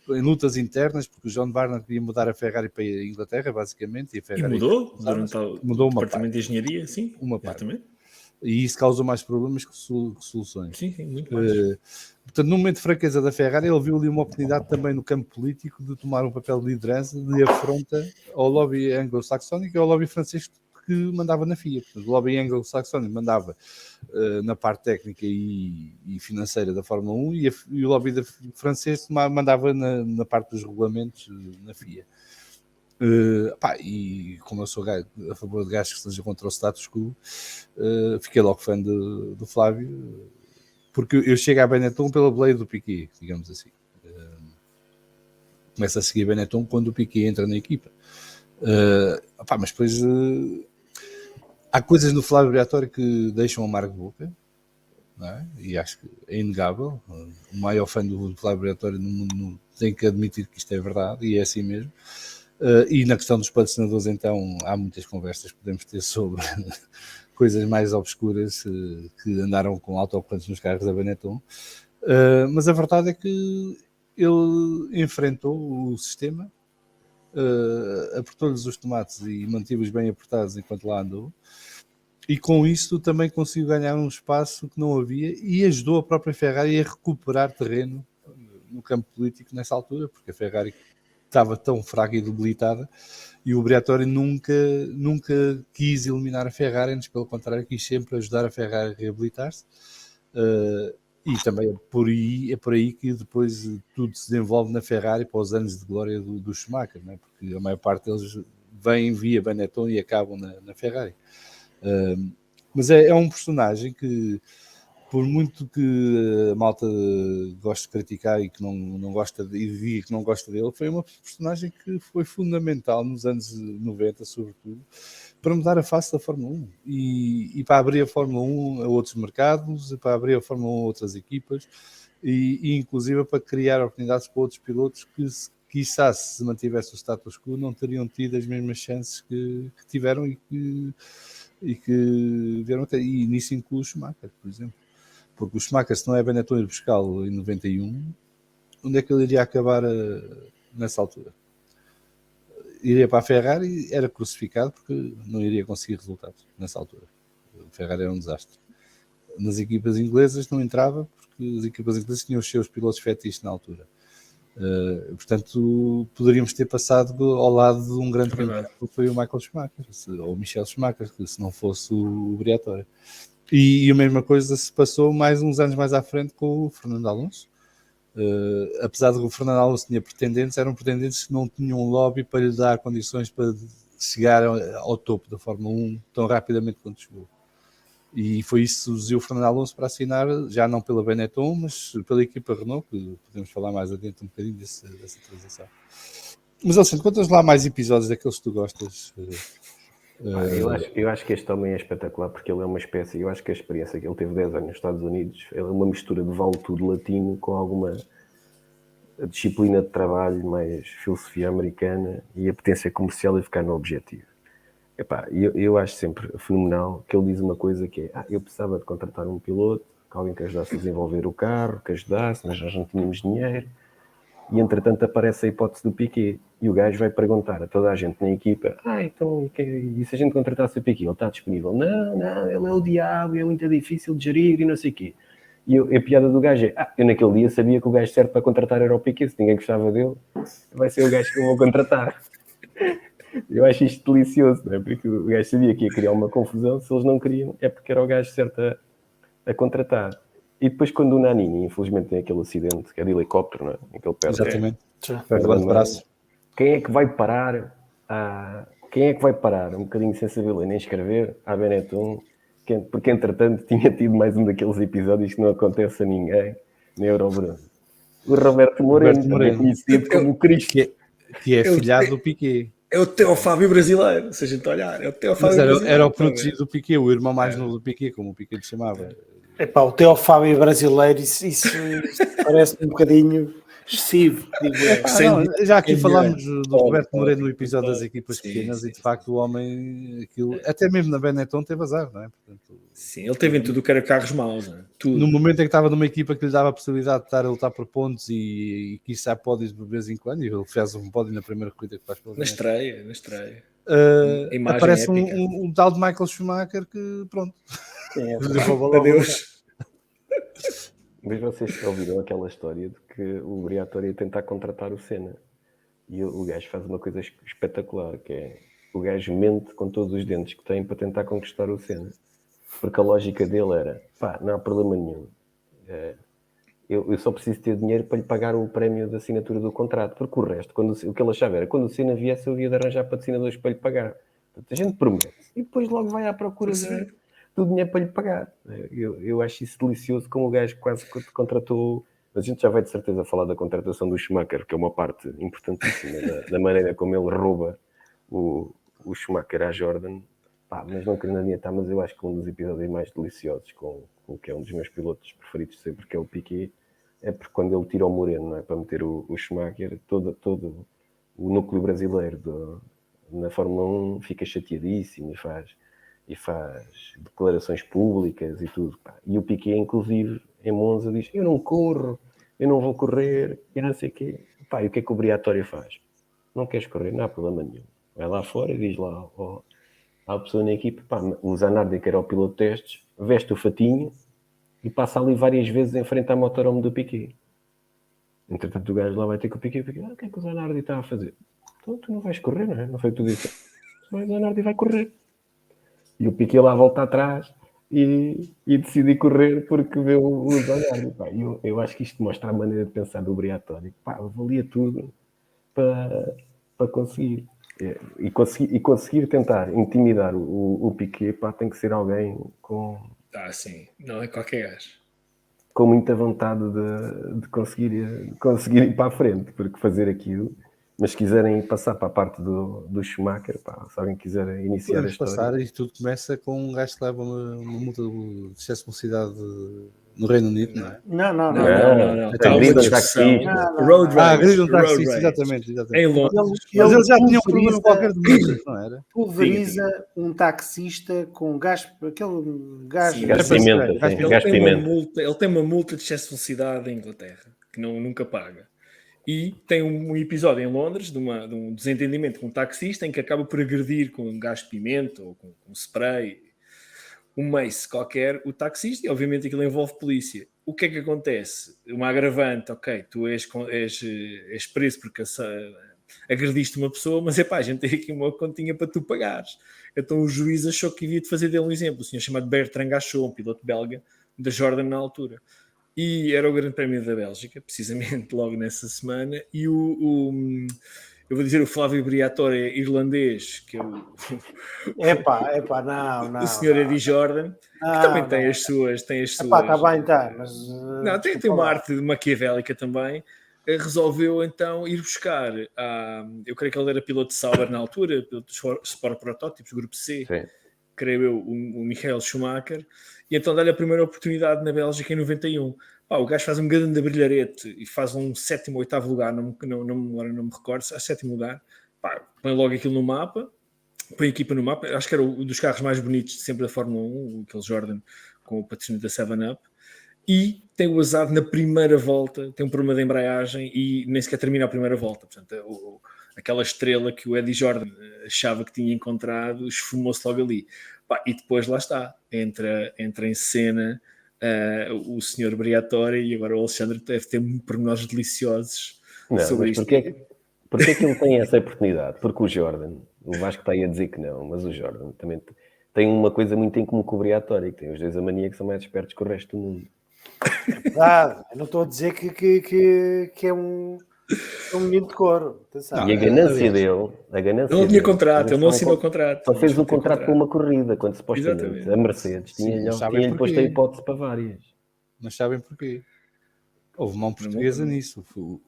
em lutas internas, porque o John Barnard queria mudar a Ferrari para a Inglaterra, basicamente, e a E Ferrari mudou durante o mudou uma departamento parte. de engenharia, sim, Uma parte. exatamente. E isso causou mais problemas que soluções. Sim, muito mais. Portanto, no momento de fraqueza da Ferrari, ele viu ali uma oportunidade também no campo político de tomar um papel de liderança, de afronta ao lobby anglo-saxónico e ao lobby francês que mandava na FIA. Portanto, o lobby anglo-saxónico mandava na parte técnica e financeira da Fórmula 1 e o lobby francês mandava na parte dos regulamentos na FIA. E como eu sou a favor de gajos que estejam contra o status quo, fiquei logo fã do Flávio, porque eu chego à Benetton pela Blade do Piquet, digamos assim. Começo a seguir a Benetton quando o Piquet entra na equipa. Mas depois há coisas no Flávio Briatore que deixam amargo de boca, não é? E acho que é inegável. O maior fã do Flávio Briatore no mundo tem que admitir que isto é verdade e é assim mesmo. E na questão dos patrocinadores, então, há muitas conversas que podemos ter sobre coisas mais obscuras que andaram com autocolantes nos carros da Benetton. Mas a verdade é que ele enfrentou o sistema, apertou-lhes os tomates e manteve-os bem apertados enquanto lá andou. E com isso também conseguiu ganhar um espaço que não havia e ajudou a própria Ferrari a recuperar terreno no campo político nessa altura, porque a Ferrari estava tão fraca e debilitada e o Briatore nunca quis eliminar a Ferrari, antes pelo contrário quis sempre ajudar a Ferrari a reabilitar-se, e também é por aí que depois tudo se desenvolve na Ferrari para os anos de glória do Schumacher, não é? Porque a maior parte deles vêm via Benetton e acabam na Ferrari. Mas é um personagem que, por muito que a malta goste de criticar e que não gosta e diga que não gosta dele, foi uma personagem que foi fundamental nos anos 90, sobretudo, para mudar a face da Fórmula 1 e para abrir a Fórmula 1 a outros mercados, para abrir a Fórmula 1 a outras equipas e inclusive para criar oportunidades para outros pilotos que, quiçá, se mantivesse o status quo, não teriam tido as mesmas chances que tiveram e que vieram até. E nisso inclui o Schumacher, por exemplo. Porque o Schumacher, se não é Benetton ir buscá-lo em 91, onde é que ele iria acabar nessa altura? Iria para a Ferrari, era crucificado porque não iria conseguir resultados nessa altura. A Ferrari era um desastre. Nas equipas inglesas não entrava porque as equipas inglesas tinham os seus pilotos fetiches na altura. Portanto, poderíamos ter passado ao lado de um grande candidato que foi o Michael Schumacher, ou o Michel Schumacher, se não fosse o Briatore. E a mesma coisa se passou mais uns anos mais à frente com o Fernando Alonso. Apesar de que o Fernando Alonso tinha pretendentes, eram pretendentes que não tinham um lobby para lhe dar condições para chegar ao topo da Fórmula 1 tão rapidamente quanto chegou. E foi isso que seduziu o Fernando Alonso para assinar, já não pela Benetton, mas pela equipa Renault, que podemos falar mais adiante um bocadinho dessa transação. Mas, Alexandre, contas lá mais episódios daqueles que tu gostas. Eu acho que este homem é espetacular porque ele é uma espécie, eu acho que a experiência que ele teve 10 anos nos Estados Unidos é uma mistura de vale tudo latino com alguma disciplina de trabalho, mais filosofia americana e a potência comercial e ficar no objetivo. Eu acho sempre fenomenal que ele diz uma coisa que é, eu precisava de contratar um piloto, que alguém que ajudasse a desenvolver o carro, que ajudasse, mas nós não tínhamos dinheiro. E entretanto aparece a hipótese do Piquet e o gajo vai perguntar a toda a gente na equipa, então, e se a gente contratasse o Piquet, ele está disponível? Não, ele é o diabo, é muito difícil de gerir e não sei o quê. E a piada do gajo é, eu naquele dia sabia que o gajo certo para contratar era o Piquet, se ninguém gostava dele, vai ser o gajo que eu vou contratar. Eu acho isto delicioso, não é? Porque o gajo sabia que ia criar uma confusão, se eles não queriam, é porque era o gajo certo a contratar. E depois quando o Nannini, infelizmente, tem aquele acidente, que é de helicóptero, não é? Em que ele perde. Exatamente. Perde o braço. Quem é que vai parar um bocadinho sem saber ler nem escrever à Benetton? Porque entretanto tinha tido mais um daqueles episódios que não acontece a ninguém na Eurobronze. O Roberto Moreno, Roberto Moreno. também conhecido como o Cristo. Que é filhado do Piqué. É o Teo Fábio brasileiro, se a gente olhar. É o Teo Mas Fábio brasileiro. era o protegido do Piqué, o irmão mais novo do Piqué, como o Piqué lhe chamava. Epá, o Teo Fábio brasileiro, isso parece um bocadinho excessivo, digo eu. Já aqui falámos do Roberto Moreno no episódio das equipas Sim, pequenas sim, e de facto o homem, aquilo, até mesmo na Benetton teve azar, não é? Portanto, Sim, ele teve em tudo o que era carros maus, não é? Tudo. no momento em que estava numa equipa que lhe dava a possibilidade de estar a lutar por pontos e quiçá pódios de vez em quando, e ele fez um pódio na primeira corrida que faz pela Na Benetton. estreia. Aparece épica. um tal de Michael Schumacher que pronto. Adeus. Mas vocês ouviram aquela história de que o Briatore ia tentar contratar o Senna e o gajo faz uma coisa espetacular, que é o gajo mente com todos os dentes que tem para tentar conquistar o Senna, porque a lógica dele era, pá, não há problema nenhum, eu só preciso ter dinheiro para lhe pagar o prémio de assinatura do contrato, porque o resto, o que ele achava era, quando o Senna viesse eu havia de arranjar patrocinadores para lhe pagar. Portanto, a gente promete e depois logo vai à procura do dinheiro para lhe pagar. Eu acho isso delicioso, como o gajo quase contratou. Mas a gente já vai de certeza falar da contratação do Schumacher, que é uma parte importantíssima da maneira como ele rouba o Schumacher à Jordan. Pá, mas não querendo adiantar, mas eu acho que um dos episódios mais deliciosos com o que é um dos meus pilotos preferidos sempre, que é o Piqué, é porque quando ele tira o Moreno, não é, para meter o Schumacher, todo o núcleo brasileiro na Fórmula 1 fica chateadíssimo e faz declarações públicas e tudo. Pá. E o Piqué, inclusive, em Monza, diz, eu não corro, eu não vou correr, e não sei o quê. Pá, e o que é que o Briatore faz? Não queres correr? Não há problema nenhum. Vai lá fora e diz lá à pessoa na equipe, pá, o Zanardi, que era o piloto de testes, veste o fatinho e passa ali várias vezes em frente à motorhome do Piqué. Entretanto, o gajo lá vai ter com o Piqué, o que é que o Zanardi está a fazer? Então, tu não vais correr, não é? Não foi o que tu disse. O Zanardi vai correr. E o Piqué lá volta atrás e decide correr porque vê o Zanardi. Eu acho que isto mostra a maneira de pensar do Briatore. Pá, valia tudo para conseguir. E conseguir tentar intimidar o Piqué, pá, tem que ser alguém com... Sim. Não é qualquer gajo. Com muita vontade de conseguir ir para a frente, porque fazer aquilo... Mas se quiserem passar para a parte do Schumacher, pá, se alguém quiser iniciar a história... passar, e tudo começa com um gajo que leva uma multa de excesso de velocidade no Reino Unido, não é? Não. Está uma discussão. Road race. Exatamente. Em Londres. Mas ele já tinha um problema qualquer de multas, não era? Pulveriza um taxista com gás, aquele gás... Sim, gás pimenta. Ele tem uma multa de excesso de velocidade em Inglaterra, que nunca paga. E tem um episódio em Londres de um desentendimento com um taxista em que acaba por agredir com gás de pimenta ou com spray, um mace qualquer, o taxista, e obviamente aquilo envolve polícia. O que é que acontece? Uma agravante, ok, tu és preso porque agrediste uma pessoa, mas a gente tem aqui uma continha para tu pagares. Então o juiz achou que havia de fazer dele um exemplo. O senhor chamado Bertrand Gachot, um piloto belga da Jordan na altura. E era o Grande Prémio da Bélgica, precisamente logo nessa semana, e eu vou dizer, o Flávio Briatore é irlandês, que é o senhor Eddie Jordan, que também tem as suas... Está bem, mas... Não, tem uma arte maquiavélica também. Resolveu então ir buscar, eu creio que ele era piloto de Sauber na altura, piloto de Sport Protótipos, Grupo C, Sim. creio eu, o Michael Schumacher, e então dá-lhe a primeira oportunidade na Bélgica em 91. O gajo faz um grande brilharete e faz um 7º ou 8º lugar, não me recordo, a 7º lugar, põe logo aquilo no mapa, põe a equipa no mapa, acho que era um dos carros mais bonitos de sempre da Fórmula 1, aquele Jordan com o patrocínio da 7-Up, e tem o azar na primeira volta, tem um problema de embreagem e nem sequer termina a primeira volta. Portanto, aquela estrela que o Eddie Jordan achava que tinha encontrado esfumou-se logo ali. E depois lá está, entra em cena o senhor Briatore, e agora o Alexandre deve ter pormenores deliciosos sobre isto. Porquê que ele tem essa oportunidade? Porque o Jordan, o Vasco está aí a dizer que não, mas o Jordan também tem uma coisa muito em comum com o Briatore, que tem os dois a mania que são mais espertos que o resto do mundo. Eu não estou a dizer que é um menino de couro. E a ganância dele... Ele não tinha contrato, ele não assinou o contrato. Só fez o contrato para uma corrida, quando supostamente Exatamente. a Mercedes tinha-lhe posto a hipótese para várias. Não sabem porquê. Houve mão portuguesa nisso. Para o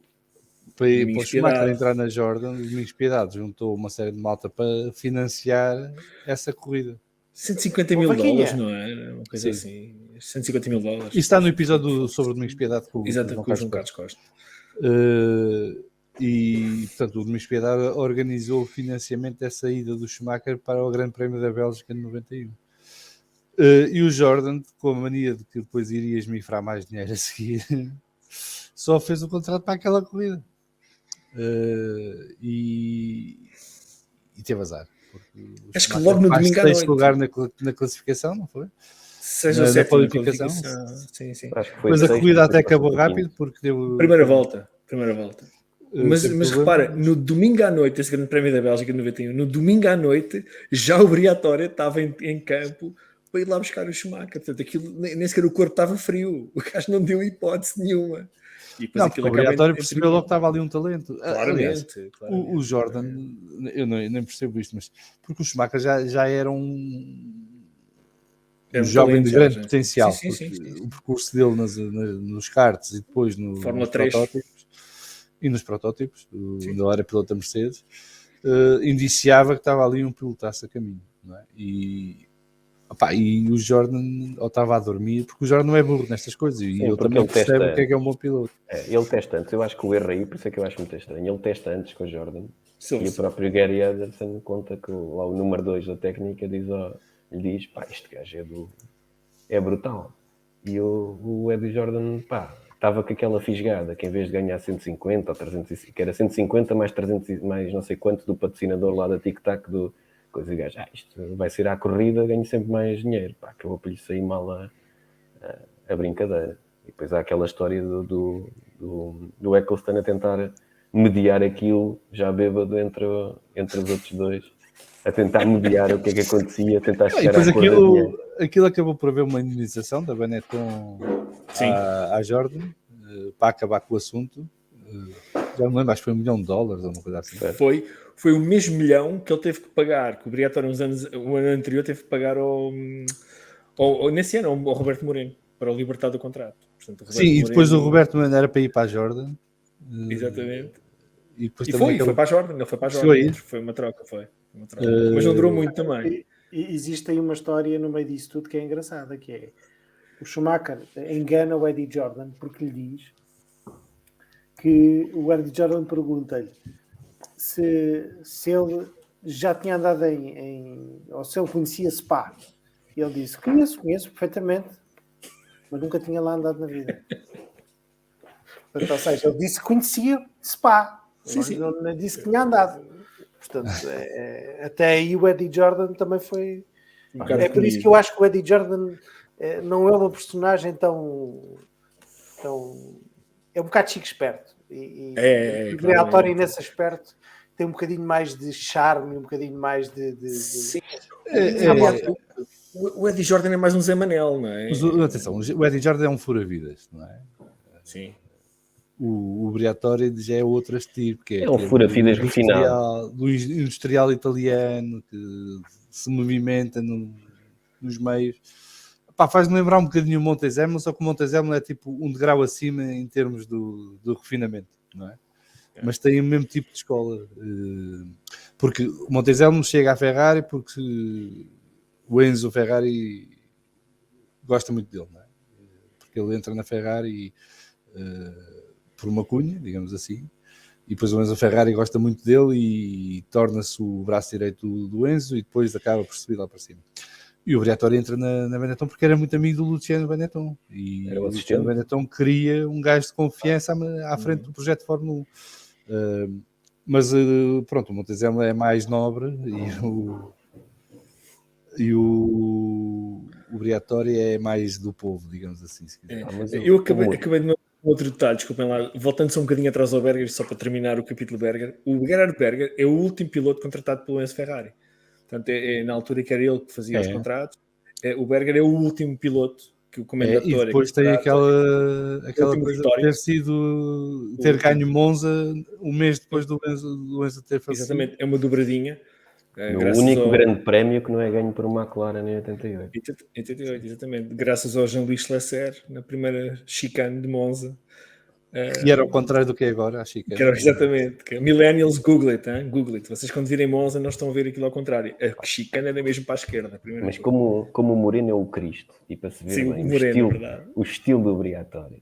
Domingos Schumacher Piedade. entrar na Jordan, o Domingos Piedade juntou uma série de malta para financiar essa corrida. 150 Ô, mil Vaquinha. dólares, não é? Uma coisa Sim. assim. 150 mil dólares. Isso está no episódio sobre o Domingos Piedade com o Exato, João com o Carlos João Costa. Carlos Costa. E, portanto, o Domingos Piedade organizou o financiamento dessa ida do Schumacher para o Grande Prémio da Bélgica de 91. E o Jordan, com a mania de que depois iria esmifrar mais dinheiro a seguir, só fez o contrato para aquela corrida. E teve azar. Acho que logo no domingo à sexto noite. lugar na classificação, não foi? Seja Na o sétimo na qualificação. Sim, sim. Acho que foi Mas a sexto, corrida até depois acabou passou para rápido porque deu. Primeira volta. Mas teve problemas. repara, no domingo à noite, esse Grande Prémio da Bélgica de 91, no domingo à noite, já o Briatore estava em campo para ir lá buscar o Schumacher. Portanto, aquilo, nem sequer o corpo estava frio. O gajo não deu hipótese nenhuma. E depois Não, porque o Briatore percebeu logo que estava ali um talento. Aliás, Claramente. o Jordan, eu nem percebo isto, mas porque o Schumacher já era um jovem de grande potencial. Sim. O percurso dele nos karts e depois nos protótipos e nos protótipos, onde ele era piloto da Mercedes, indiciava que estava ali um pilotaço a caminho. Não é? E o Jordan ou estava a dormir, porque o Jordan não é burro nestas coisas, e ele também percebe o que é um bom piloto. Ele testa antes, eu acho que o erro aí, por isso é que eu acho muito estranho, ele testa antes com o Jordan, e o próprio Gary Anderson conta que lá o número 2 da técnica lhe diz, este gajo é brutal. E o Eddie Jordan, estava com aquela fisgada, que em vez de ganhar 150 ou 350, que era 150 mais 300 mais não sei quanto do patrocinador lá da Tic Tac, do coisa de gajo, isto vai ser à corrida, ganho sempre mais dinheiro. Acabou por lhe sair mal a brincadeira. E depois há aquela história do Eccleston a tentar mediar aquilo, já bêbado entre os outros dois, a tentar mediar o que é que acontecia, a tentar chegar depois à cor da dinheiro. aquilo acabou por haver uma indenização da Benetton à Jordan, para acabar com o assunto. Já não lembro, acho que foi $1 milhão ou uma coisa assim. Foi o mesmo milhão que ele teve que pagar, que o Briatore um ano anterior teve que pagar nesse ano ao Roberto Moreno, para o libertar do contrato. Portanto, e depois o Roberto Moreno era para ir para a Jordan. Exatamente. E foi para a Jordan, ele foi para a Jordan. Foi uma troca, mas não durou muito também. Existe aí uma história no meio disso tudo que é engraçada, que é o Schumacher engana o Eddie Jordan porque lhe diz que o Eddie Jordan pergunta-lhe se ele já tinha andado ou se ele conhecia Spa. E ele disse, conheço perfeitamente, mas nunca tinha lá andado na vida. Portanto, ou seja, ele disse que conhecia Spa, não disse que tinha andado. Portanto, até aí o Eddie Jordan também foi... É por isso que eu acho que o Eddie Jordan não é uma personagem tão... É um bocado chique esperto. O Briatore nesse aspecto tem um bocadinho mais de charme, um bocadinho mais de... Sim. O Eddie Jordan é mais um Zé Manel, não é? Mas, atenção, o Eddie Jordan é um fura-vidas, não é? Sim. O Briatore já é outro estilo, que é um fura-vidas refinado. Do industrial italiano que se movimenta nos meios. Faz-me lembrar um bocadinho o Montezemolo, só que o Montezemolo é tipo um degrau acima em termos do refinamento, não é? Mas tem o mesmo tipo de escola. Porque o Montezemolo chega à Ferrari porque o Enzo Ferrari gosta muito dele, não é? Porque ele entra na Ferrari por uma cunha, digamos assim, e depois o Enzo Ferrari gosta muito dele e torna-se o braço direito do Enzo e depois acaba por subir lá para cima. E o Briatore entra na Benetton porque era muito amigo do Luciano Benetton. E o Luciano Benetton queria um gajo de confiança à frente do projeto de Fórmula 1. Mas pronto, o Montezemolo é mais nobre e o Briatore é mais do povo, digamos assim. Eu acabei de outro detalhe, desculpem lá, voltando só um bocadinho atrás ao Berger, só para terminar o capítulo Berger. O Gerhard Berger é o último piloto contratado pelo Enzo Ferrari. Portanto, na altura que era ele que fazia os contratos, o Berger é o último piloto que o comendador... e depois tem aquela coisa de ter ganho Monza um mês depois do Enzo ter falecido. Exatamente, é uma dobradinha. O único grande prémio que não é ganho por uma McLaren em 88. 88, exatamente. Graças ao Jean-Louis Schlesser, na primeira chicane de Monza, E era ao contrário do que é agora, acho que Que era exatamente. Que Millennials, Google it, hein? Google it. Vocês quando virem Monza não estão a ver aquilo ao contrário. A chicana era mesmo para a esquerda. A primeira Mas coisa. como o Moreno é o Cristo, e para se ver Sim, bem o Moreno, é verdade. o estilo do Briatore,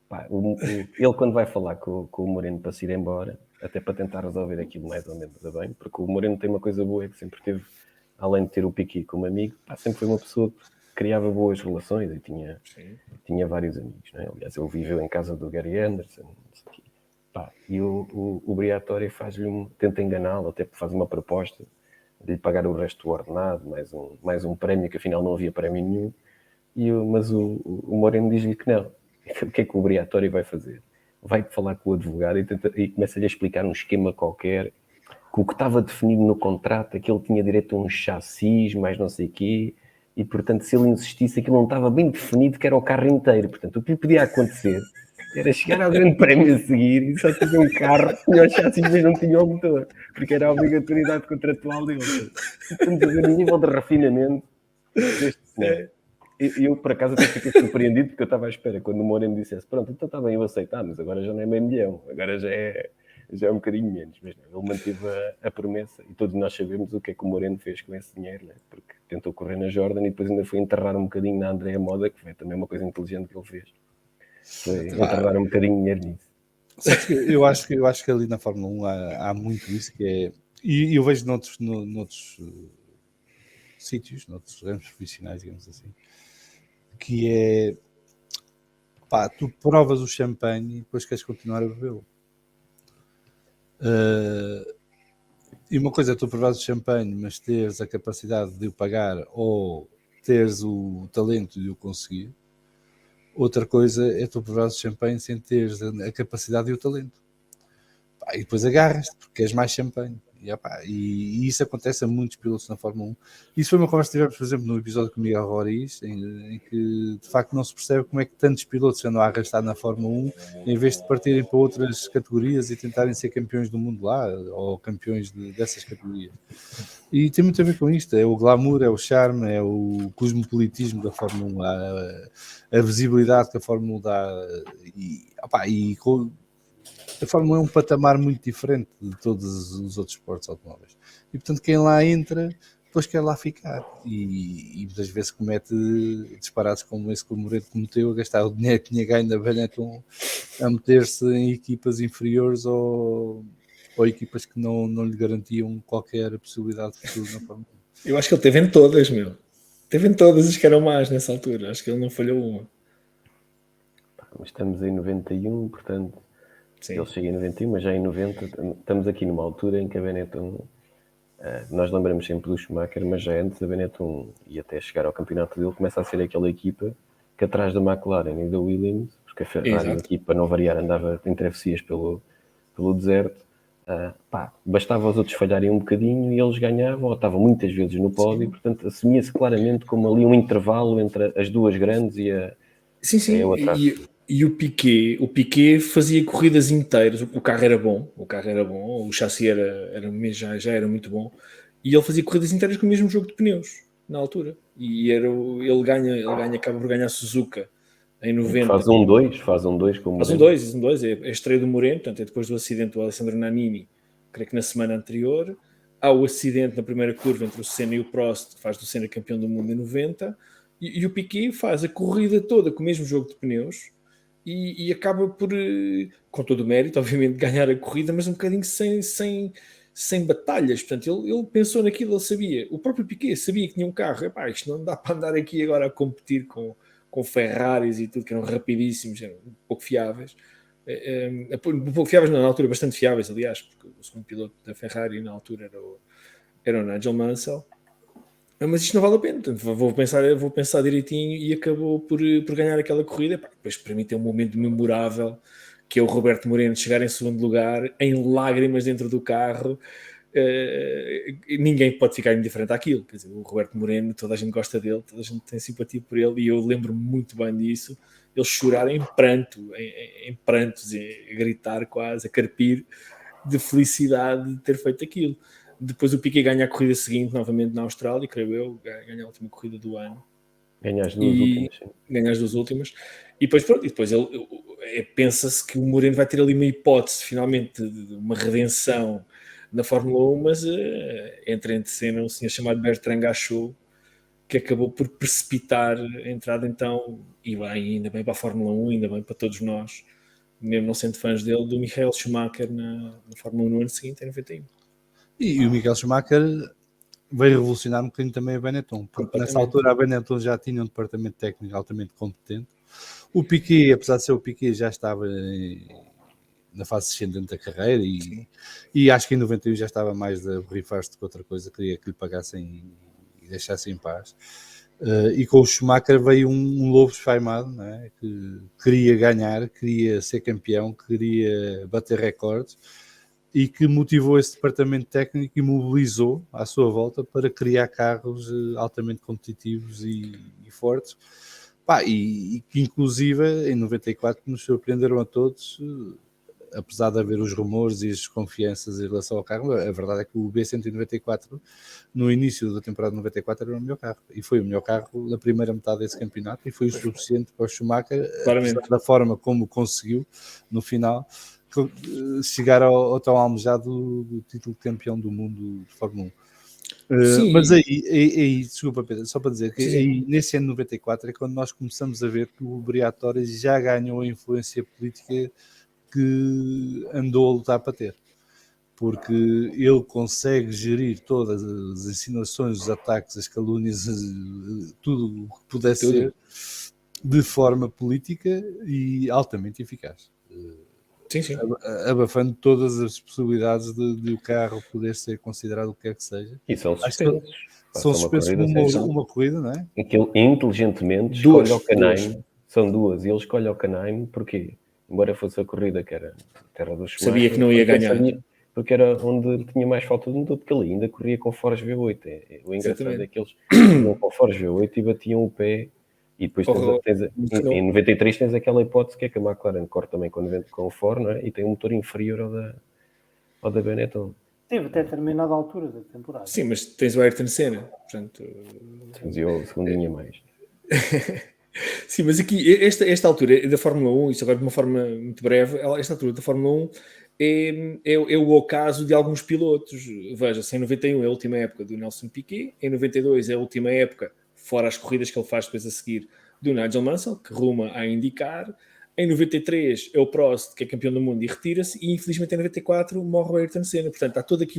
pá, ele quando vai falar com o Moreno para se ir embora, até para tentar resolver aquilo mais ou menos bem, porque o Moreno tem uma coisa boa, é que sempre teve, além de ter o Piquet como amigo, pá, sempre foi uma pessoa que criava boas relações e tinha vários amigos, não é? Aliás, ele viveu em casa do Gary Anderson, não sei o quê. Pá, e o Briatore tenta enganá-lo, até faz uma proposta de lhe pagar o resto do ordenado, mais um prémio, que afinal não havia prémio nenhum, mas o Moreno diz-lhe que não. O que é que o Briatore vai fazer? Vai falar com o advogado e começa-lhe a explicar um esquema qualquer, que o que estava definido no contrato é que ele tinha direito a um chassis, mais não sei o quê, e portanto se ele insistisse aquilo não estava bem definido, que era o carro inteiro. Portanto, o que lhe podia acontecer era chegar ao grande prémio a seguir e só tinha um carro que tinha o chassi, mas não tinha o motor, porque era a obrigatoriedade contratual dele. Estamos a ver o nível de refinamento deste cenário. Eu, por acaso, até fiquei surpreendido, porque eu estava à espera quando o Moreno dissesse: pronto, então está bem, eu aceito, mas agora já não é meio milhão, agora já é um bocadinho menos. Mas não, ele manteve a promessa, e todos nós sabemos o que é que o Moreno fez com esse dinheiro, né? Porque tentou correr na Jordan e depois ainda foi enterrar um bocadinho na Andrea Moda, que foi também uma coisa inteligente que ele fez. Foi enterrar um bocadinho de dinheiro nisso. Eu acho que ali na Fórmula 1 há muito isso, que é. E eu vejo noutros sítios, noutros ramos profissionais, digamos assim, que é. Pá, tu provas o champanhe e depois queres continuar a bebê-lo. E uma coisa é tu provares o champanhe, mas teres a capacidade de o pagar ou teres o talento de o conseguir. Outra coisa é tu provares o champanhe sem teres a capacidade e o talento. Pá, e depois agarras-te porque queres mais champanhe. E isso acontece a muitos pilotos na Fórmula 1. Isso foi uma conversa que tivemos, por exemplo, no episódio com o Miguel Roriz, em que de facto não se percebe como é que tantos pilotos andam a arrastar na Fórmula 1 em vez de partirem para outras categorias e tentarem ser campeões do mundo lá, ou campeões dessas categorias. E tem muito a ver com isto, é o glamour, é o charme, é o cosmopolitismo da Fórmula 1, a visibilidade que a Fórmula 1 dá, a Fórmula 1 é um patamar muito diferente de todos os outros esportes automóveis. E portanto quem lá entra, depois quer lá ficar. E muitas vezes comete disparates como esse que o Moreno cometeu, a gastar o dinheiro que tinha ganho na Benetton a meter-se em equipas inferiores ou equipas que não lhe garantiam qualquer possibilidade de futuro na Fórmula 1. Eu acho que ele teve em todas, meu. Teve em todas as que eram más nessa altura. Acho que ele não falhou uma. Estamos em 91, portanto, Sim. ele chega em 91, mas já em 90 estamos aqui numa altura em que a Benetton, nós lembramos sempre do Schumacher, mas já antes a Benetton, e até chegar ao campeonato dele, começa a ser aquela equipa que atrás da McLaren e da Williams, porque a Ferrari, a equipa não variar, andava em travessias pelo deserto, bastava os outros falharem um bocadinho e eles ganhavam, ou estavam muitas vezes no pódio. Sim. Portanto assumia-se claramente como ali um intervalo entre as duas grandes e a outra. E o Piquet fazia corridas inteiras, o carro era bom, o chassi já era muito bom, e ele fazia corridas inteiras com o mesmo jogo de pneus na altura, e ele acaba por ganhar a Suzuka em 90. Faz um 2 com o Moreno. Faz um 2, é a estreia do Moreno, portanto é depois do acidente do Alessandro Nannini, creio que na semana anterior. Há o acidente na primeira curva entre o Senna e o Prost, que faz do Senna campeão do mundo em 90, e o Piquet faz a corrida toda com o mesmo jogo de pneus e acaba por, com todo o mérito, obviamente, ganhar a corrida, mas um bocadinho sem batalhas. Portanto, ele pensou naquilo, ele sabia. O próprio Piquet sabia que tinha um carro. Isto não dá para andar aqui agora a competir com Ferraris e tudo, que eram rapidíssimos, eram um pouco fiáveis. Um pouco fiáveis, na altura, bastante fiáveis, aliás, porque o segundo piloto da Ferrari na altura era o Nigel Mansell. Mas isto não vale a pena, portanto, vou pensar direitinho, e acabou por ganhar aquela corrida. Depois, para mim, tem um momento memorável, que é o Roberto Moreno chegar em segundo lugar, em lágrimas dentro do carro. Ninguém pode ficar indiferente àquilo. Quer dizer, o Roberto Moreno, toda a gente gosta dele, toda a gente tem simpatia por ele, e eu lembro-me muito bem disso. Ele chorar em prantos, a gritar quase, a carpir de felicidade de ter feito aquilo. Depois o Piquet ganha a corrida seguinte, novamente na Austrália, creio eu, ganha a última corrida do ano. Ganha as duas últimas. Ganha as duas últimas. E depois pensa-se que o Moreno vai ter ali uma hipótese, finalmente, de uma redenção na Fórmula 1, mas entra em cena um senhor chamado Bertrand Gachot, que acabou por precipitar a entrada, então, e bem, ainda bem para a Fórmula 1, ainda bem para todos nós, mesmo não sendo fãs dele, do Michael Schumacher na Fórmula 1 no ano seguinte, em 91. E o Michael Schumacher veio revolucionar um bocadinho também a Benetton, porque nessa altura a Benetton já tinha um departamento técnico altamente competente. O Piquet, apesar de ser o Piquet, já estava na fase descendente da carreira e acho que em 91 já estava mais a borrifar-se do que outra coisa, queria que lhe pagassem e deixassem em paz. E com o Schumacher veio um lobo esfaimado, não é? Que queria ganhar, queria ser campeão, queria bater recordes e que motivou esse departamento técnico e mobilizou à sua volta para criar carros altamente competitivos e fortes. E que inclusive em 94 nos surpreenderam a todos, apesar de haver os rumores e as desconfianças em relação ao carro. A verdade é que o B194 no início da temporada de 94 era o melhor carro, e foi o melhor carro na primeira metade desse campeonato, e foi o suficiente para o Schumacher, apesar da forma como conseguiu no final chegar ao tão almejado do título de campeão do mundo de Fórmula 1. Mas aí, desculpa Pedro, só para dizer que aí, nesse ano de 94 é quando nós começamos a ver que o Briatore já ganhou a influência política que andou a lutar para ter, porque ele consegue gerir todas as insinuações, os ataques, as calúnias, tudo o que pudesse ser, de forma política e altamente eficaz. Sim. Abafando todas as possibilidades de o carro poder ser considerado o que quer que seja. E são suspensos. São suspensos uma corrida, não é? Em que ele inteligentemente escolhe o Canheim. São duas. E ele escolhe o Canheim porque, embora fosse a corrida que era terra dos Schumacher, sabia que não ia ganhar. Porque era onde tinha mais falta de motor, porque ele ainda corria com Force V8. O engraçado é que eles iam com Force V8 e batiam o pé. E depois em 93 tens aquela hipótese que é que a McLaren corre também quando vem com o Ford, não é? E tem um motor inferior ao da Benetton. Teve até determinada altura da temporada. Sim, mas tens o Ayrton Senna, portanto... Tens o segundinho a mais. Sim, mas aqui, esta altura da Fórmula 1, isso agora de uma forma muito breve, esta altura da Fórmula 1 é o ocaso de alguns pilotos. Veja-se, em 91 é a última época do Nelson Piquet, em 92 é a última época, fora as corridas que ele faz depois a seguir, do Nigel Mansell, que ruma a IndyCar. Em 93 é o Prost, que é campeão do mundo e retira-se, e infelizmente em 94 morre o Ayrton Senna. Portanto, há todo aqui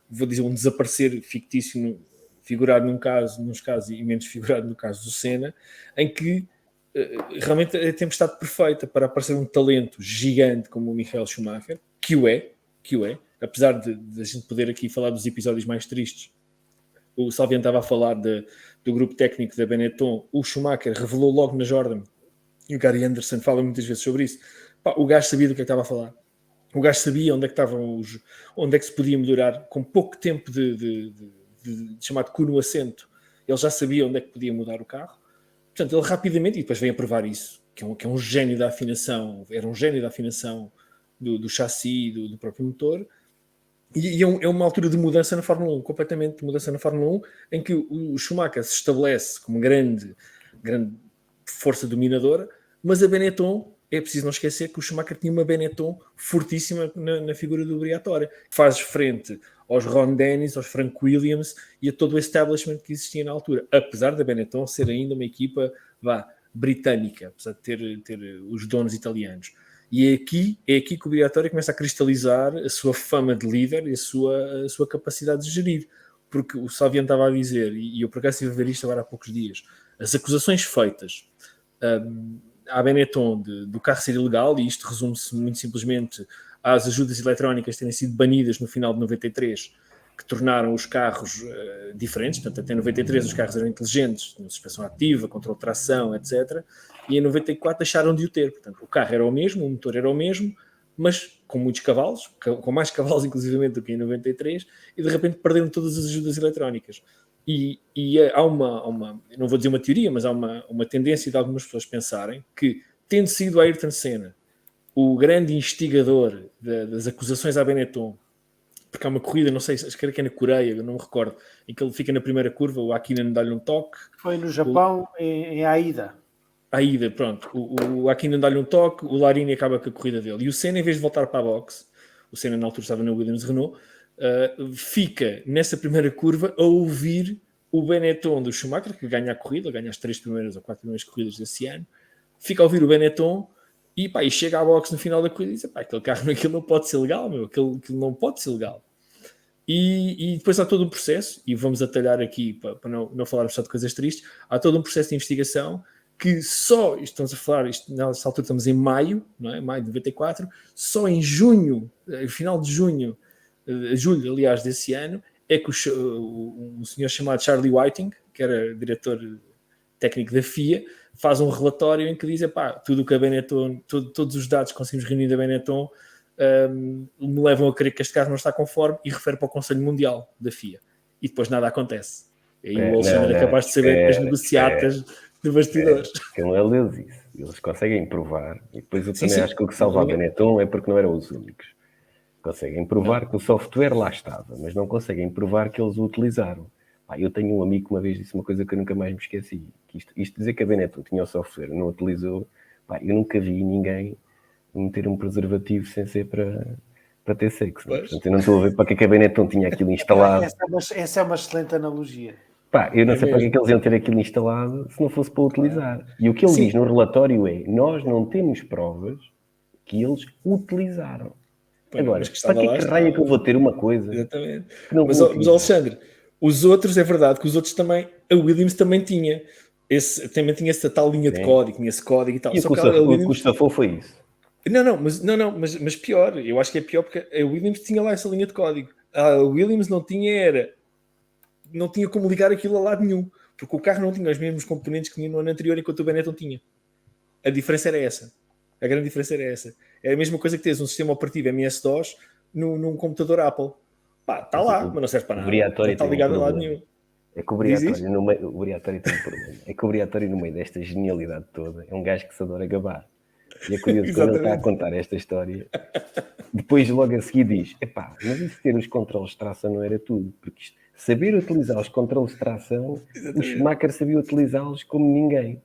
vou dizer, um desaparecer fictício, figurado nos casos e menos figurado no caso do Senna, em que realmente é a tempestade perfeita para aparecer um talento gigante como o Michael Schumacher, que o é, apesar de a gente poder aqui falar dos episódios mais tristes. O Salviano estava a falar do grupo técnico da Benetton. O Schumacher revelou logo na Jordan, e o Gary Anderson fala muitas vezes sobre isso. O gajo sabia do que estava a falar. O gajo sabia onde é que estavam onde é que se podia melhorar com pouco tempo de chamado cu no assento. Ele já sabia onde é que podia mudar o carro. Portanto, ele rapidamente, e depois vem a provar isso, que é um gênio da afinação, era um gênio da afinação do chassi, do próprio motor. E é uma altura de mudança na Fórmula 1, completamente de mudança na Fórmula 1, em que o Schumacher se estabelece como grande força dominadora, mas a Benetton, é preciso não esquecer que o Schumacher tinha uma Benetton fortíssima na figura do Briatore, que faz frente aos Ron Dennis, aos Frank Williams e a todo o establishment que existia na altura, apesar da Benetton ser ainda uma equipa britânica, apesar de ter os donos italianos. E é aqui que o Briatore começa a cristalizar a sua fama de líder e a sua capacidade de gerir. Porque o Salviano estava a dizer, e eu por acaso estive a ver isto agora há poucos dias, as acusações feitas à Benetton do carro ser ilegal, e isto resume-se muito simplesmente às ajudas eletrónicas terem sido banidas no final de 93, que tornaram os carros diferentes. Portanto, até 93 os carros eram inteligentes, tinham suspensão ativa, controle de tração, etc. E em 94 deixaram de o ter. Portanto, o carro era o mesmo, o motor era o mesmo, mas com muitos cavalos, com mais cavalos inclusivamente do que em 93, e de repente perderam todas as ajudas eletrónicas. E há uma, não vou dizer uma teoria, mas há uma tendência de algumas pessoas pensarem que, tendo sido Ayrton Senna o grande instigador das acusações à Benetton, porque há uma corrida, não sei, acho que é na Coreia, eu não me recordo, em que ele fica na primeira curva, o Hakkinen dá-lhe um toque. Foi no Japão, em Aida. à ida, pronto, o Aquino dá-lhe um toque, o Larini acaba com a corrida dele. E o Senna, em vez de voltar para a boxe, o Senna na altura estava na Williams Renault, fica nessa primeira curva a ouvir o Benetton do Schumacher, que ganha a corrida, ganha as 3 primeiras ou 4 primeiras corridas desse ano, fica a ouvir o Benetton e chega à boxe no final da corrida e diz, aquele carro aquilo não pode ser legal, aquilo não pode ser legal. E depois há todo um processo, e vamos atalhar aqui para não falarmos só de coisas tristes, há todo um processo de investigação que só, estamos a falar, nessa altura estamos em maio, não é? Maio de 94, só em junho, final de julho, aliás, desse ano, é que um senhor chamado Charlie Whiting, que era diretor técnico da FIA, faz um relatório em que diz, tudo o que a Benetton, todos os dados que conseguimos reunir da Benetton me levam a crer que este carro não está conforme e refere para o Conselho Mundial da FIA. E depois nada acontece. E aí o Alexandre é capaz de saber as negociatas de bastidores. Não é deles isso. Eles conseguem provar, e depois eu também acho que o que salva a Benetton é porque não eram os únicos. Conseguem provar que o software lá estava, mas não conseguem provar que eles o utilizaram. Eu tenho um amigo que uma vez disse uma coisa que eu nunca mais me esqueci. Que isto dizer que a Benetton tinha o software e não utilizou, eu nunca vi ninguém meter um preservativo sem ser para ter sexo. Portanto, eu não estou a ver para que a Benetton tinha aquilo instalado. Essa é uma excelente analogia. Eu não sei para que eles iam ter aquilo instalado se não fosse para utilizar. E o que ele diz no relatório é: nós não temos provas que eles utilizaram. Agora, para que raio é que eu vou ter uma coisa? Exatamente. Mas Alexandre, os outros, é verdade que os outros também, a Williams também tinha essa tal linha de código, tinha esse código e tal. E só o que o estafou foi isso. Mas pior, eu acho que é pior porque a Williams tinha lá essa linha de código. A Williams não tinha como ligar aquilo a lado nenhum, porque o carro não tinha os mesmos componentes que tinha no ano anterior, enquanto o Benetton tinha. A diferença era essa. A grande diferença era essa. É a mesma coisa que tens um sistema operativo MS-DOS num computador Apple. Está lá, mas não serve para nada. Não está ligado a lado nenhum. É que o Briatore no meio, tem um problema. É que o Briatore no meio desta genialidade toda é um gajo que se adora gabar. E é curioso que ele está a contar esta história. Depois, logo a seguir, diz: mas isso ter os controles de tração não era tudo. Porque saber utilizar os controles de tração, o Schumacher sabia utilizá-los como ninguém.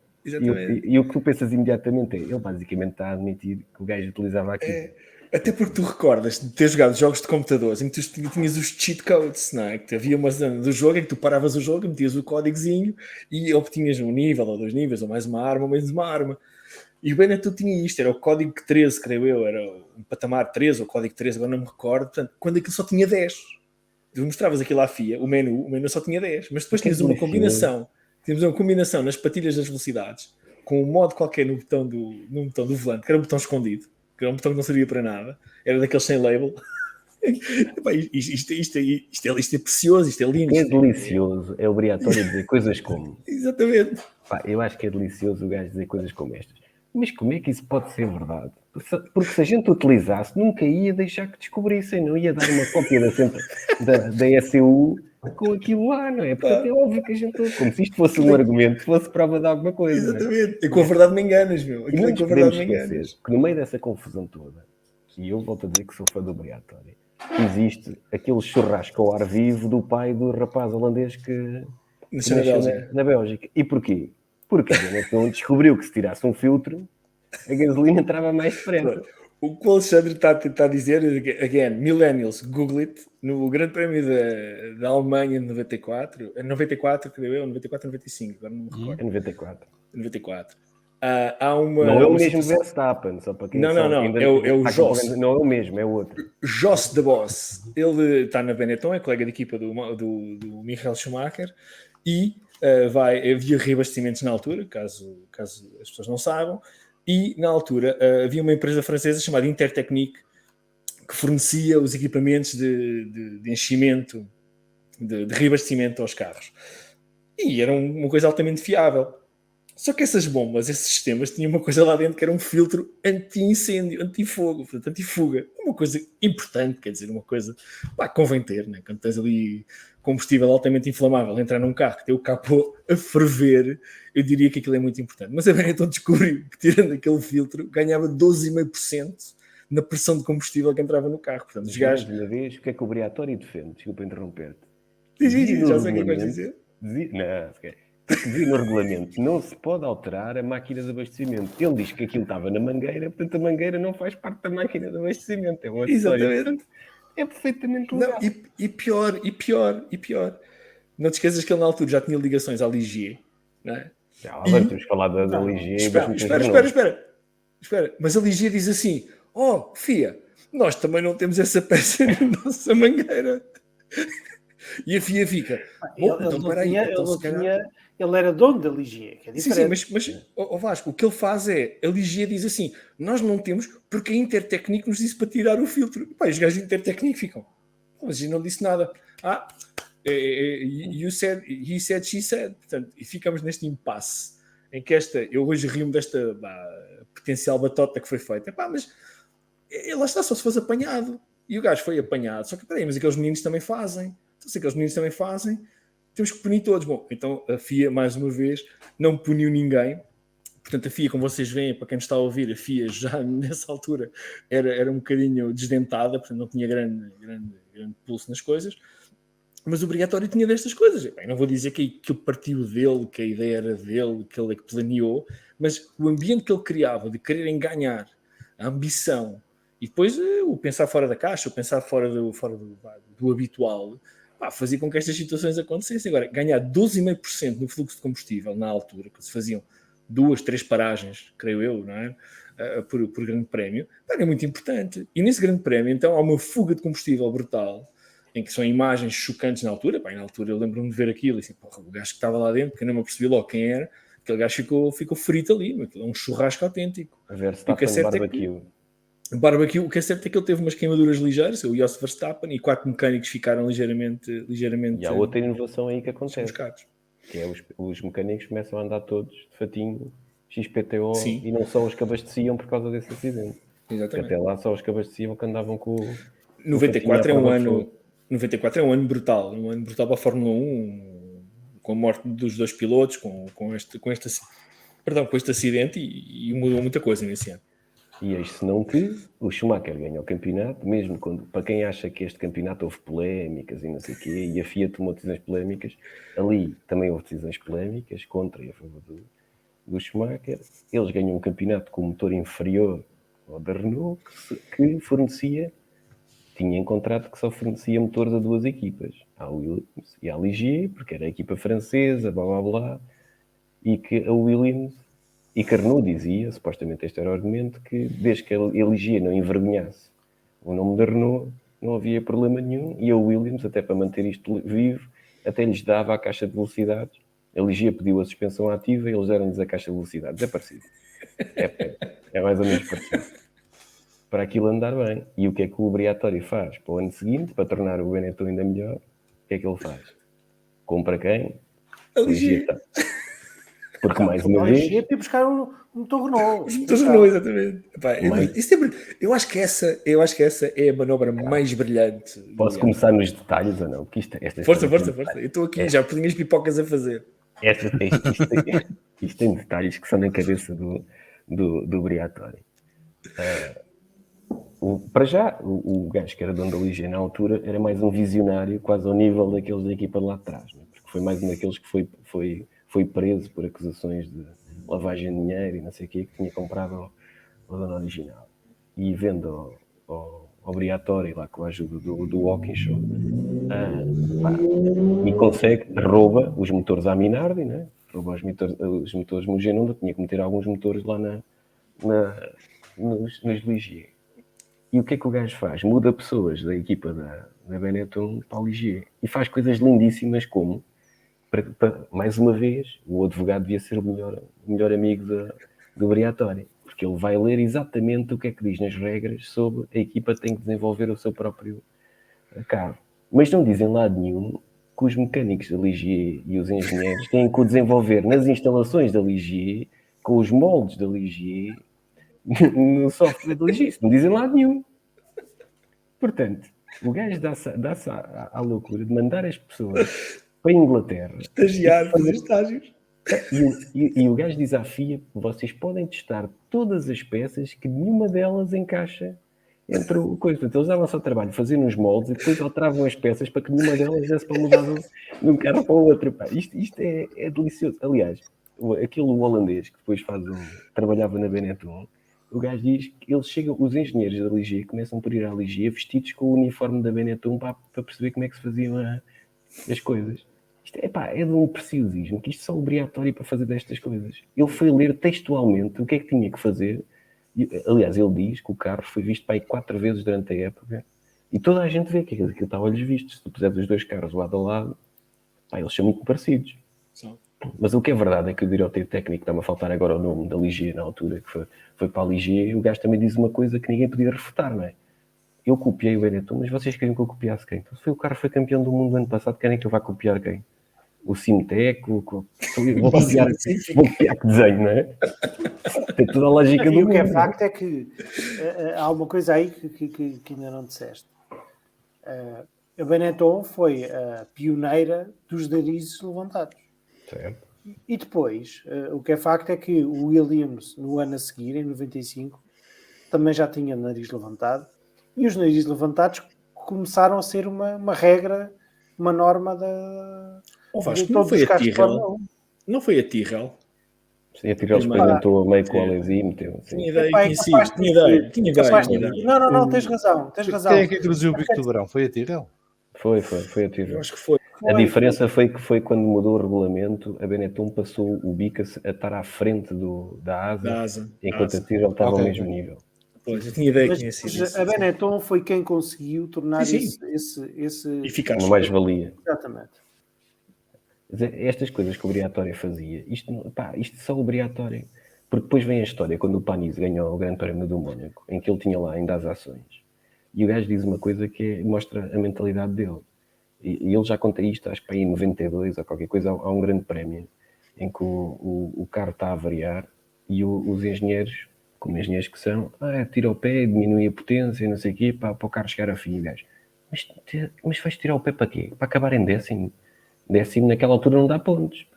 E o que tu pensas imediatamente é: ele basicamente está a admitir que o gajo utilizava aquilo. Até porque tu recordas de ter jogado jogos de computadores em que tu tinhas os cheat codes, não é? Que havia uma zona do jogo em que tu paravas o jogo, metias o códigozinho e obtinhas um nível ou 2 níveis, ou mais uma arma, ou menos uma arma. E o Benetton tinha isto, era o código 13, creio eu, era um patamar 13 ou código 13, agora não me recordo. Portanto, quando aquilo só tinha 10, tu mostravas aquilo à FIA, o menu só tinha 10, mas depois tinhas uma combinação. Tínhamos uma combinação nas patilhas das velocidades, com um modo qualquer no botão do volante, que era um botão escondido, que era um botão que não servia para nada, era daqueles sem label. Isto é precioso, isto é lindo. É delicioso, é obrigatório dizer coisas como. Exatamente. Eu acho que é delicioso o gajo dizer coisas como estas. Mas como é que isso pode ser verdade? Porque se a gente utilizasse, nunca ia deixar que descobrissem, não ia dar uma cópia da ECU com aquilo lá, não é? Portanto, é óbvio que a gente... Como se isto fosse um argumento, fosse prova de alguma coisa. Exatamente. E com a verdade me enganas, meu. E não podemos esquecer que no meio dessa confusão toda, e eu volto a dizer que sou fã do Briatore, existe aquele churrasco ao ar vivo do pai do rapaz holandês que nasceu na Bélgica. E porquê? Porque a Benetton descobriu que se tirasse um filtro, a gasolina entrava mais depressa. O que o Alexandre está a tentar dizer, again, millennials, Google it, no Grande Prémio da Alemanha de 94, 94, creio eu, 94, 95, agora não me recordo. É 94. 94. Há uma... Não é o mesmo Verstappen, só para quem não, é o Joss. Não é o mesmo, é o outro. Joss de Boss. Ele está na Benetton, é colega de equipa do Michael Schumacher, e havia reabastecimentos na altura, caso as pessoas não saibam, e na altura havia uma empresa francesa chamada Intertechnique que fornecia os equipamentos de enchimento, de reabastecimento aos carros. E era uma coisa altamente fiável. Só que essas bombas, esses sistemas, tinham uma coisa lá dentro que era um filtro anti-incêndio, anti-fogo, portanto, anti-fuga. Uma coisa importante, quer dizer, uma coisa... convém ter, né? Quando tens ali combustível altamente inflamável, entrar num carro que tem o capô a ferver, eu diria que aquilo é muito importante. Mas a Benetton descobriu que, tirando aquele filtro, ganhava 12,5% na pressão de combustível que entrava no carro. Portanto, os gajos... Uma vez, o que é que o Briatore defende? Desculpa interromper-te. Diz, já sei o que vais dizer. Não, porque vi no regulamento, não se pode alterar a máquina de abastecimento. Ele diz que aquilo estava na mangueira, portanto a mangueira não faz parte da máquina de abastecimento. É uma história. Exatamente. É perfeitamente Não, legal. e pior. Não te esqueças que ele na altura já tinha ligações à Ligier, não é? Já, agora temos que falar da Ligier. Espera. Mas a Ligier diz assim: oh, FIA, nós também não temos essa peça na nossa mangueira. E a FIA fica. Ele era dono da Ligier, que é diferente. Sim, mas Vasco, o que ele faz é, a Ligier diz assim, nós não temos, porque a Intertecnic nos disse para tirar o filtro. E, pá, os gajos do Intertecnic ficam, mas não disse nada. He said, she said. Portanto, e ficamos neste impasse, em que eu hoje rio-me desta potencial batota que foi feita. Mas lá está, só se fosse apanhado. E o gajo foi apanhado. Só que, peraí, mas aqueles meninos também fazem. Então, se aqueles meninos também fazem, temos que punir todos. Bom, então a FIA, mais uma vez, não puniu ninguém. Portanto, a FIA, como vocês veem, para quem está a ouvir, a FIA já nessa altura era um bocadinho desdentada, portanto não tinha grande pulso nas coisas. Mas o Briatore tinha destas coisas. Bem, não vou dizer que ele partiu dele, que a ideia era dele, que ele é que planeou, mas o ambiente que ele criava de quererem ganhar, a ambição, e depois o pensar fora da caixa, o pensar fora do habitual, fazia com que estas situações acontecessem. Agora, ganhar 12,5% no fluxo de combustível na altura, que se faziam 2, 3 paragens, creio eu, não é? Por grande prémio, é muito importante. E nesse grande prémio, então, há uma fuga de combustível brutal, em que são imagens chocantes na altura. Na altura eu lembro-me de ver aquilo e assim, o gajo que estava lá dentro, que eu não me apercebi logo quem era, aquele gajo ficou frito ali, aquilo é um churrasco autêntico. A Verstappen barbecue. Barbecue, o que é certo é que ele teve umas queimaduras ligeiras, o Jos Verstappen, e 4 mecânicos ficaram ligeiramente. E há outra inovação aí que acontece, buscados. Que é os mecânicos começam a andar todos de fatinho XPTO. Sim. E não só os que abasteciam por causa desse acidente. Exatamente. Porque até lá só os que abasteciam que andavam com 94 é um ano. 94 é um ano brutal para a Fórmula 1, com a morte dos 2 pilotos, com este acidente, e mudou muita coisa nesse ano. E eis senão que o Schumacher ganha o campeonato, mesmo para quem acha que este campeonato houve polémicas e não sei o quê, e a FIA tomou decisões polémicas, ali também houve decisões polémicas contra e a favor do Schumacher. Eles ganham um campeonato com um motor inferior ao da Renault, que tinha em contrato que só fornecia motores a 2 equipas, à Williams e à Ligier, porque era a equipa francesa, blá blá blá, e que a Williams e que a Renault dizia, supostamente este era o argumento, que desde que a Ligier não envergonhasse o nome da Renault, não havia problema nenhum, e a Williams, até para manter isto vivo, até lhes dava a caixa de velocidades. A Ligier pediu a suspensão ativa e eles deram-lhes a caixa de velocidades. É parecido. É mais ou menos parecido. Para aquilo andar bem. E o que é que o Briatore faz para o ano seguinte, para tornar o Benetton ainda melhor? O que é que ele faz? Compra quem? A Ligier. Porque mais uma vez... Ligier para buscar um motor Renault. Exatamente. Eu acho que essa é a manobra mais brilhante. Posso começar nos detalhes ou não? Porque força. Eu estou aqui já por minhas pipocas a fazer. Isto tem detalhes que são na cabeça do Briatore. Para já, o gajo que era dono da Ligier na altura era mais um visionário, quase ao nível daqueles da equipa de lá de trás, né? Porque foi mais um daqueles que foi preso por acusações de lavagem de dinheiro e não sei o quê, que tinha comprado o dono original. E vendo ao Briatore lá com a ajuda do Walkinshaw, e rouba os motores à Minardi, né? Rouba os motores Mugello, onde tinha que meter alguns motores lá nos Ligier. E o que é que o gajo faz? Muda pessoas da equipa da Benetton para a Ligier. E faz coisas lindíssimas como, mais uma vez, o advogado devia ser o melhor amigo do Briatore. Porque ele vai ler exatamente o que é que diz nas regras sobre a equipa tem que desenvolver o seu próprio carro. Mas não dizem lado nenhum que os mecânicos da Ligier e os engenheiros têm que o desenvolver nas instalações da Ligier, com os moldes da Ligier, no software da Ligier. Não dizem lado nenhum. Portanto, o gajo dá-se à loucura de mandar as pessoas para a Inglaterra. Estagiar, fazer estágios. E o gajo diz à FIA: vocês podem testar todas as peças que nenhuma delas encaixa entre o coisa. Portanto, eles davam-se ao trabalho, faziam uns moldes e depois alteravam as peças para que nenhuma delas desse para mudar de um carro para o outro. Pá, isto é delicioso. Aliás, aquele holandês que depois trabalhava na Benetton, o gajo diz que eles chegam, os engenheiros da Ligier começam por ir à Ligier vestidos com o uniforme da Benetton para perceber como é que se faziam as coisas. Isto é de um preciosismo, que isto só obrigatório para fazer destas coisas. Ele foi ler textualmente o que é que tinha que fazer. Aliás, ele diz que o carro foi visto para aí 4 vezes durante a época e toda a gente vê que aquilo está a olhos vistos. Se tu puseres os dois carros lado a lado, eles são muito parecidos. Sim. Mas o que é verdade é que o diretor técnico, está-me a faltar agora o nome da Ligier na altura, que foi para a Ligier, e o gajo também diz uma coisa que ninguém podia refutar, não é? Eu copiei o Benetton, mas vocês queriam que eu copiasse quem? Então, se o carro foi campeão do mundo ano passado, querem que eu vá copiar quem? O Simtec? Vou copiar que desenho, não é? Tem toda a lógica do mundo. E o que é facto é que há uma coisa aí que ainda não disseste. A Benetton foi a pioneira dos narizes levantados. Certo. E depois, o que é facto é que o Williams, no ano a seguir, em 95, também já tinha nariz levantado. E os narizes levantados começaram a ser uma regra, uma norma Vasco, não foi a Tyrrell? Não foi a Tyrrell? Sim, a Tyrrell experimentou meio com o Alesi. Tinha ideia. Não, tens razão. Quem é que introduziu o bico do verão? Foi a Tyrrell? Foi a Tyrrell. Eu acho que foi. A diferença foi que quando mudou o regulamento, a Benetton passou o bico a estar à frente da asa, enquanto a Tyrrell estava ao mesmo nível. Pois, eu tinha ideia que tinha sido isso. A Benetton foi quem conseguiu tornar esse eficaz. Uma mais-valia. Exatamente. Estas coisas que o Briatore fazia, isto só o Briatore, porque depois vem a história, quando o Panizzi ganhou o Grande Prémio do Mónaco, em que ele tinha lá ainda as ações, e o gajo diz uma coisa que mostra a mentalidade dele, e ele já conta isto, acho que em 92 ou qualquer coisa, há um Grande Prémio, em que o carro está a variar, e os engenheiros, como engenheiros que são, tira o pé, diminui a potência, não sei o quê, para o carro chegar a fim, gajo. Mas vais tirar o pé para quê? Para acabar em décimo? Décimo naquela altura não dá pontos.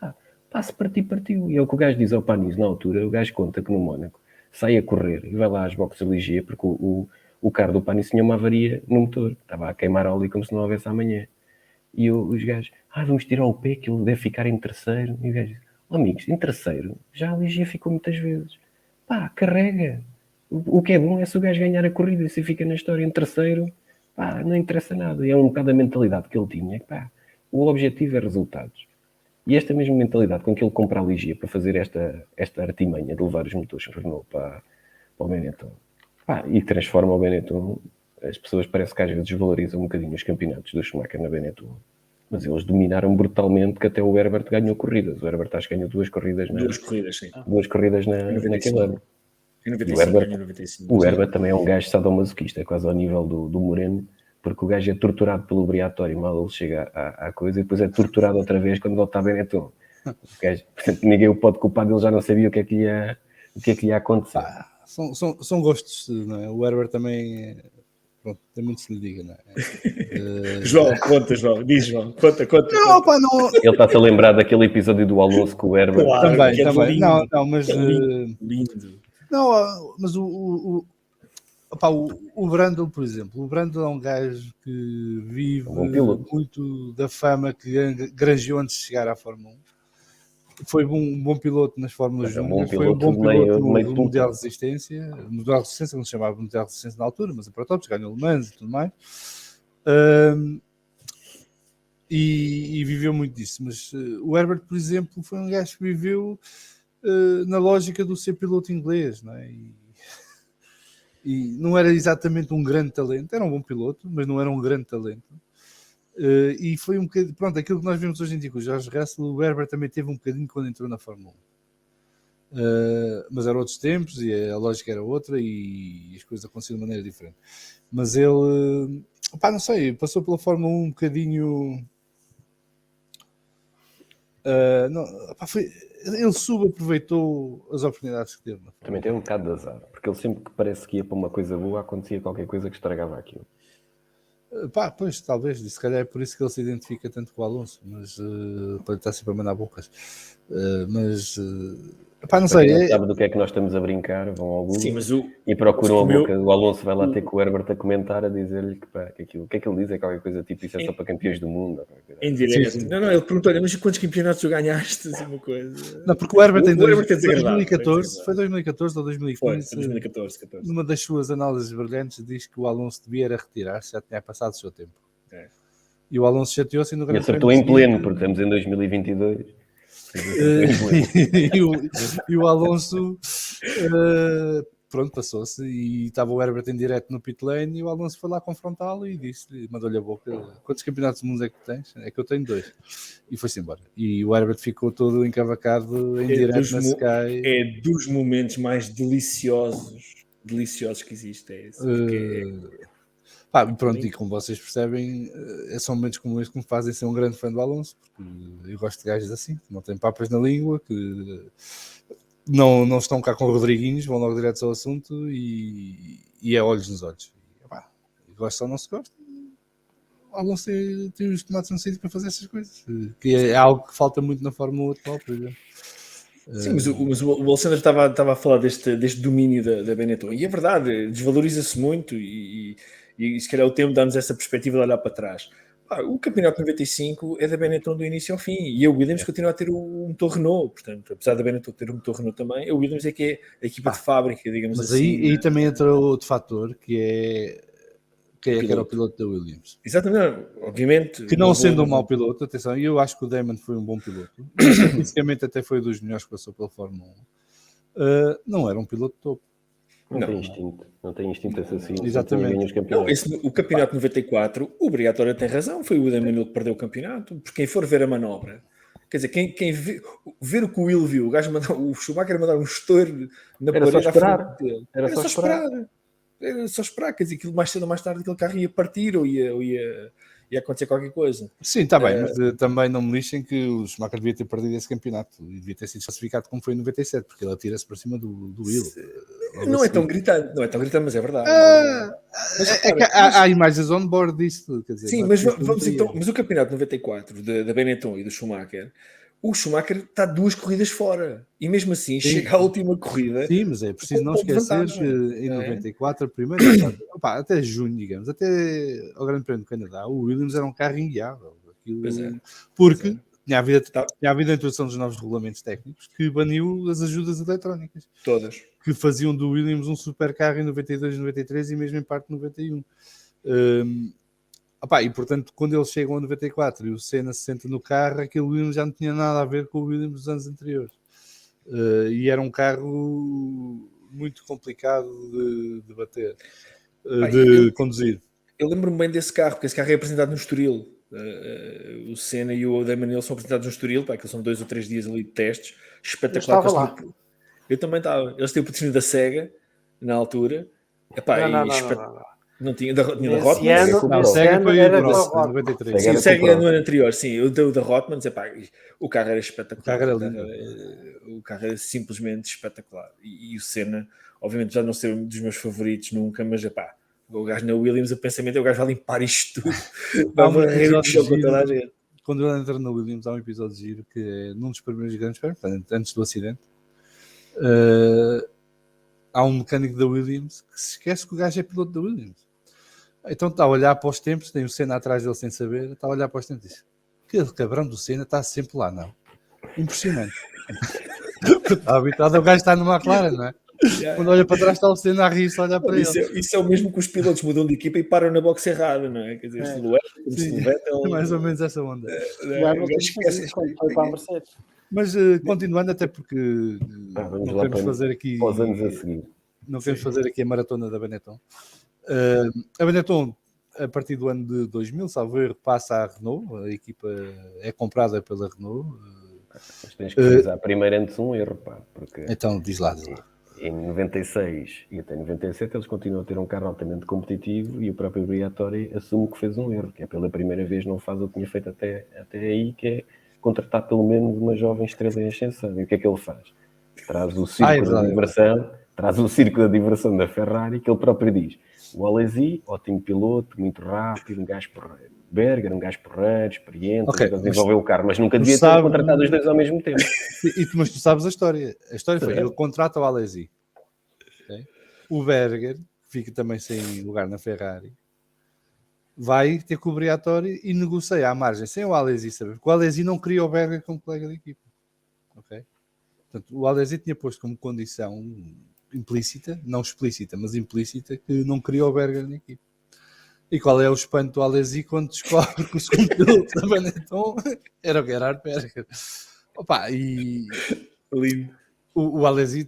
Se partiu. E é o que o gajo diz ao Panizzi na altura, o gajo conta que no Mónaco sai a correr e vai lá às boxes Ligier, porque o carro do Panizzi tinha uma avaria no motor. Estava a queimar óleo como se não houvesse amanhã. E os gajos, vamos tirar o pé que ele deve ficar em terceiro. E o gajo diz, amigos, em terceiro já a Ligier ficou muitas vezes. Carrega. O que é bom é se o gajo ganhar a corrida e se fica na história em terceiro, não interessa nada. E é um bocado a mentalidade que ele tinha. O objetivo é resultados. E esta mesma mentalidade com que ele compra a Ligier para fazer esta artimanha de levar os motores Renault para o Benetton. E transforma o Benetton. As pessoas parece que às vezes valorizam um bocadinho os campeonatos do Schumacher na Benetton. Mas eles dominaram brutalmente, que até o Herbert ganhou corridas. O Herbert acho que ganhou 2 corridas. 2 corridas, sim. 2 corridas naquele ano. Em 95, o Herbert também é um gajo sadomasoquista, quase ao nível do Moreno, porque o gajo é torturado pelo Briatore mal ele chega à coisa e depois é torturado outra vez quando volta a Benetton. Portanto, ninguém o pode culpar, ele já não sabia o que é que ia acontecer. São gostos, não é? O Herbert também tem muito se lhe diga, não é? João, conta, João. Diz, João. Conta. Não. Ele está-se a lembrar daquele episódio do Alonso com o Herbert. Claro, também. Lindo, não, mas... lindo. Não, mas o Brundle, por exemplo, o Brundle é um gajo que vive muito da fama que granjeou antes de chegar à Fórmula 1. Foi um bom piloto nas Fórmulas Júnior, foi um bom piloto no Mundial de Resistência. O Mundial de Resistência não se chamava Mundial de Resistência na altura, mas a Protótipos ganhou Le Mans e tudo mais. E viveu muito disso. Mas o Herbert, por exemplo, foi um gajo que viveu na lógica do ser piloto inglês, não é? E não era exatamente um grande talento, era um bom piloto, mas não era um grande talento. E foi um bocadinho, pronto, aquilo que nós vimos hoje em dia com o George Russell, o Herbert também teve um bocadinho quando entrou na Fórmula 1. Mas eram outros tempos e a lógica era outra e as coisas aconteciam de maneira diferente. Mas ele, não sei, passou pela Fórmula 1 um bocadinho... ele subaproveitou as oportunidades que teve. Também teve um bocado de azar, porque ele sempre que parece que ia para uma coisa boa, acontecia qualquer coisa que estragava aquilo. Pois, talvez, se calhar é por isso que ele se identifica tanto com o Alonso, mas pode estar sempre a mandar bocas. Pá, não Para quem sei, não sabe do que é que nós estamos a brincar, vão ao Google Sim, mas e procuram a mas o boca. O Alonso vai lá ter com o Herbert a comentar, a dizer-lhe que, pá, que aquilo, o que é que ele diz? É qualquer coisa tipo, isso é só para campeões do mundo. Ou qualquer coisa. em direto. Sim. Não, ele perguntou: olha, mas quantos campeonatos tu ganhaste? Assim, uma coisa. não, porque o Herbert em O Herbert é desagradável, 2014, foi 2014 ou Foi, 2015, 2014, 14. numa das suas análises brilhantes, diz que o Alonso devia era retirar-se, já tinha passado o seu tempo. É. E o Alonso chateou-se e no E Grande acertou Prémio em pleno, seguinte, porque estamos em 2022. e o Alonso pronto, passou-se e estava o Herbert em direto no pit lane e o Alonso foi lá confrontá-lo e disse-lhe, mandou-lhe a boca: quantos campeonatos do mundo é que tu tens? É que eu tenho 2. E foi-se embora. E o Herbert ficou todo encavacado em direto na Sky. É dos momentos mais deliciosos que existe. É esse, porque Pá, pronto, e como vocês percebem, são momentos como este que me fazem ser um grande fã do Alonso, porque eu gosto de gajos assim, que não têm papas na língua, que não estão cá com Rodriguinhos, vão logo direto ao assunto e é olhos nos olhos. E, pá, gosta ou não se gosta, o Alonso tem os tomates no sítio para fazer essas coisas, que é algo que falta muito na Fórmula 1 atual, por exemplo. sim, mas o Alexandre estava a falar deste domínio da Benetton, e é verdade, desvaloriza-se muito e se calhar o tempo dá-nos essa perspectiva de olhar para trás. O campeonato 95 é da Benetton do início ao fim, e a Williams continua a ter o motor Renault, portanto, apesar da Benetton ter o motor Renault também, a Williams é que é a equipa de fábrica, digamos Mas assim. aí também entra outro fator, que é quem é que era o piloto da Williams. Exatamente, obviamente. Que não sendo um mau piloto, atenção, eu acho que o Damon foi um bom piloto, basicamente até foi dos melhores que passou pela Fórmula 1. Não era um piloto topo. Não tem instinto assassino. Exatamente. Os campeonatos. O campeonato 94, o Briatore tem razão, foi o Damon que perdeu o campeonato, porque quem for ver a manobra, quer dizer, quem ver o que o Will viu, o Schumacher mandar um estouro na Era parede só esperar. dele. Era só esperar. Era só esperar, quer dizer, aquilo mais cedo ou mais tarde aquele carro ia partir ou ia acontecer qualquer coisa. Sim, está bem, mas também não me lixem que o Schumacher devia ter perdido esse campeonato e devia ter sido classificado como foi em 97, porque ele atira-se para cima do Will. Não é tão gritante, mas é verdade. Há imagens on-board disso. Quer dizer, sim, mas vamos então. Mas o campeonato 94 da Benetton e do Schumacher, o Schumacher está 2 corridas fora e mesmo assim chega à última corrida. Sim, mas é preciso não esquecer que em 94, primeiro, até junho, digamos, até ao Grande Prémio do Canadá, o Williams era um carro inguiável. Porque tinha havido a introdução dos novos regulamentos técnicos que baniu as ajudas eletrónicas. Todas. Que faziam do Williams um super carro em 92, 93 e mesmo em parte 91. E portanto, quando eles chegam a 94 e o Senna se senta no carro, aquele Williams já não tinha nada a ver com o Williams dos anos anteriores. E era um carro muito complicado de bater, de conduzir. Eu lembro-me bem desse carro, porque esse carro é apresentado no Estoril. O Senna e o Damon são apresentados no Estoril, que são 2 ou 3 dias ali de testes. Espetacular. Eu estava lá. Eu também estava. Eles têm o patrocínio da SEGA na altura. Não tinha da Rotmans. Não, SEGA foi em 93. Sim, o SEGA no ano anterior, sim. O da Rotmans, o carro era espetacular. O carro era simplesmente espetacular. E o Senna, obviamente, já não ser um dos meus favoritos nunca, mas o gajo na Williams, o pensamento é o gajo vai limpar isto tudo. Vai varrer o jogo com toda a gente. Quando ele entra na Williams, há um episódio giro que é num dos primeiros grandes prémios, antes do acidente. Há um mecânico da Williams que se esquece que o gajo é piloto da Williams. Então está a olhar para os tempos, tem o Senna atrás dele sem saber, está a olhar para os tempos e diz: aquele cabrão do Senna está sempre lá, não? Impressionante. Está habituado, o gajo está numa McLaren, não é? Quando olha para trás está o Senna a rir-se a olhar para ele. Isso é o mesmo que os pilotos mudam de equipa e param na box errada, não é? Quer dizer, estilo Vettel. É mais ou menos essa onda. Mas continuando, até porque não queremos fazer aqui aos anos a seguir. Não queremos fazer aqui a maratona da Benetton. A Benetton, a partir do ano de 2000, salvo erro, passa à Renault. A equipa é comprada pela Renault. Mas tens que realizar primeiro antes um erro, pá. Porque então, diz lá. Em 96 e até 97 eles continuam a ter um carro altamente competitivo e o próprio Briatore assume que fez um erro, que é pela primeira vez não faz o que tinha feito até aí, que é contratar pelo menos uma jovem estrela em ascensão. E o que é que ele faz? Traz o círculo de diversão traz o circo da diversão da Ferrari, que ele próprio diz: o Alesi, ótimo piloto, muito rápido, um gajo porreiro. Berger, um gajo porreiro, experiente, Ok, a desenvolver o carro, mas nunca tu devia ter sabes- contratado os dois ao mesmo tempo. Mas tu sabes a história. A história foi: Certo. ele contrata o Alesi. Ok? O Berger, que fica também sem lugar na Ferrari, vai ter com o Briatore e negocia à margem sem o Alesi saber, porque o Alesi não queria o Berger como colega de equipa. Ok? Portanto, o Alesi tinha posto como condição implícita, não explícita, mas implícita, que não queria o Berger na equipa. E qual é o espanto do Alesi quando descobre que o segundo piloto da Benetton era o Gerhard Berger? Opa, e Lindo. o Alesi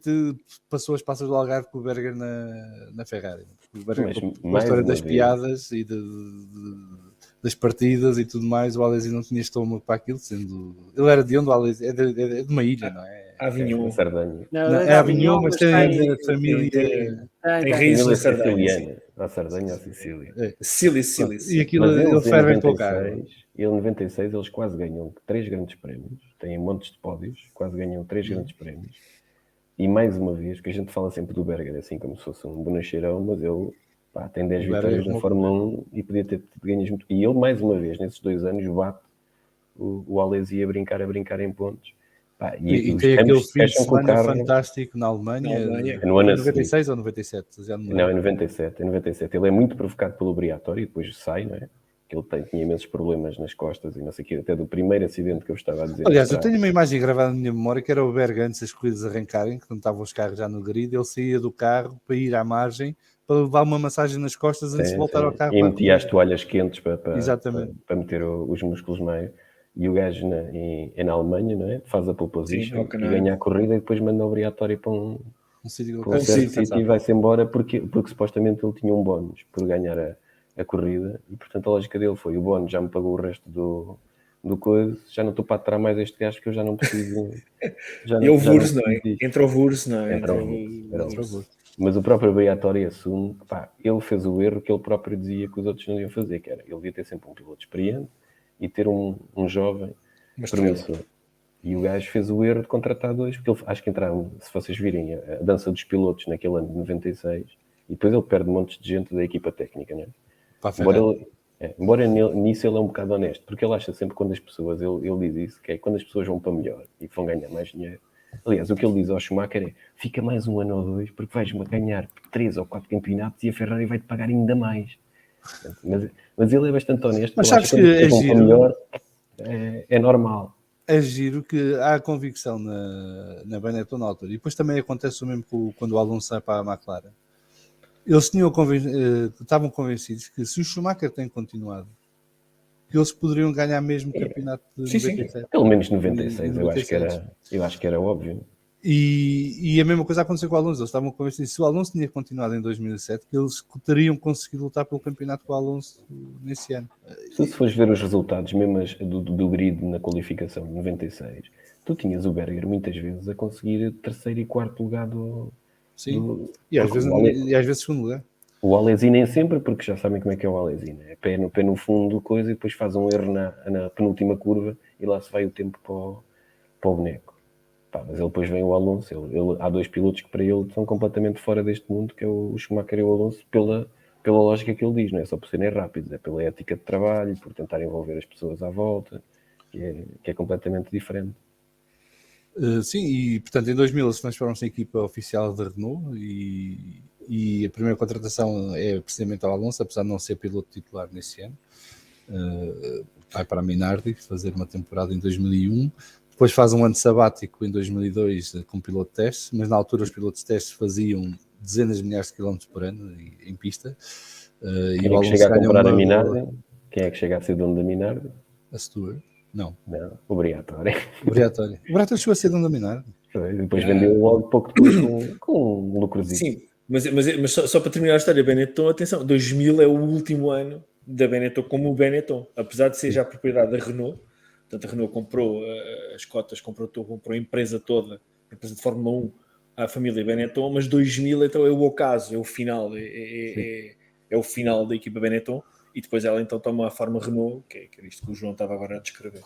passou as passas do Algarve com o Berger na Ferrari. O Berger, Mas, com a mais história uma das vez- piadas e das partidas e tudo mais, o Alesi não tinha estômago para aquilo, sendo... Ele era de onde o Alesi? É de uma ilha, não é? Avignon. Na Sardanha. Não, é Avignon, mas tem a família... Tem raízes Família na Sardanha. siciliana. A Sardanha ou Sicília. Sicília. E aquilo, Mas ele eles, fervem pelo carro. em 96, eles quase ganham 3 grandes prémios, têm montes de pódios, quase ganham 3 grandes prémios. E mais uma vez, que a gente fala sempre do Berger, assim como se fosse um bonacheirão, mas ele tem 10 O Berger vitórias na como- Fórmula 1 e podia ter ganhos muito. E ele, mais uma vez, nesses 2 anos, bate o Alesi a brincar em pontos. E os tem aquele ambos fim de fecham com o semana carro. fantástico na Alemanha. Na Alemanha. No ano a 96 ou 97? Já não, Não, é 97. Ele é muito provocado pelo Briatore e depois sai, não é? Que ele tinha imensos problemas nas costas e não sei o quê, até do primeiro acidente que eu estava a dizer. Aliás, eu tenho uma imagem gravada na minha memória que era o Berger antes das corridas arrancarem, que não estavam os carros já no grid, ele saía do carro para ir à margem para levar uma massagem nas costas antes de voltar ao carro. E para a metia as corrida. toalhas quentes Exatamente. para meter os músculos meio. E o gajo é na Alemanha, não é? Faz a pole position e Hockenheim. ganha a corrida e depois manda o Briatore para um sítio para um certo sítio, sítio e vai-se embora porque supostamente ele tinha um bónus por ganhar a corrida e portanto a lógica dele foi: o bónus já me pagou o resto do coisa, já não estou para aturar mais este gajo porque eu já não preciso. E o Vurs, não é? Entra o Vurs, não é? Entra o Vurs. Mas o próprio Briatore assume que ele fez o erro que ele próprio dizia que os outros não iam fazer, que era ele devia ter sempre um piloto experiente e ter um jovem promissor. E o gajo fez o erro de contratar 2, porque acho que entraram, se vocês virem a dança dos pilotos naquele ano de 96, e depois ele perde montes de gente da equipa técnica, não é? Embora nisso ele é um bocado honesto, porque ele acha sempre que quando as pessoas, ele diz isso, que é quando as pessoas vão para melhor e vão ganhar mais dinheiro. Aliás, o que ele diz ao Schumacher é: fica mais um ano ou 2 porque vais ganhar 3 ou 4 campeonatos e a Ferrari vai-te pagar ainda mais. Mas ele é bastante honesto. Mas ele sabes acha que quando as é pessoas vão para giro. melhor, é normal. É giro que há convicção na Benetton na altura. E depois também acontece o mesmo quando o Alonso sai para a McLaren. Eles estavam convencidos que se o Schumacher tem continuado, que eles poderiam ganhar mesmo o campeonato de 97. Pelo menos 96, eu acho que era óbvio. E a mesma coisa aconteceu com o Alonso. Eles estavam convencidos que se o Alonso tinha continuado em 2007, que eles teriam conseguido lutar pelo campeonato com o Alonso nesse ano. Se fores ver os resultados, mesmo do grid na qualificação de 96, tu tinhas o Berger muitas vezes a conseguir terceiro e quarto lugar Sim, e às vezes segundo lugar. O Alesi nem sempre, porque já sabem como é que é o Alesi, né? É pé no fundo, coisa, e depois faz um erro na penúltima curva e lá se vai o tempo para o boneco. Mas ele depois vem o Alonso, há 2 pilotos que para ele são completamente fora deste mundo, que é o Schumacher e o Alonso, pela lógica que ele diz, não é só por serem rápidos, é pela ética de trabalho, por tentar envolver as pessoas à volta, que é completamente diferente. Sim, e portanto em 2000 eles transformam-se em equipa oficial da Renault e a primeira contratação é precisamente ao Alonso, apesar de não ser piloto titular nesse ano. Vai para a Minardi fazer uma temporada em 2001. Depois faz um ano sabático em 2002 com piloto de testes, mas na altura os pilotos de testes faziam dezenas de milhares de quilómetros por ano em pista. Quem é que chega a comprar a Minardi? Quem é que chega a ser dono da Minardi? A Stewart? Não, o Briatore. O Briatore chegou a ser dono da Minardi. Depois vendeu logo pouco depois com um lucrozinho. Sim, mas só para terminar a história, Benetton, atenção, 2000 é o último ano da Benetton como o Benetton, apesar de ser já propriedade da Renault. Portanto, a Renault comprou as cotas, comprou a empresa toda, a empresa de Fórmula 1, a família Benetton, mas 2000 então é o ocaso, é o final, é o final da equipa Benetton, e depois ela então toma a forma Renault, que é isto que o João estava agora a descrever.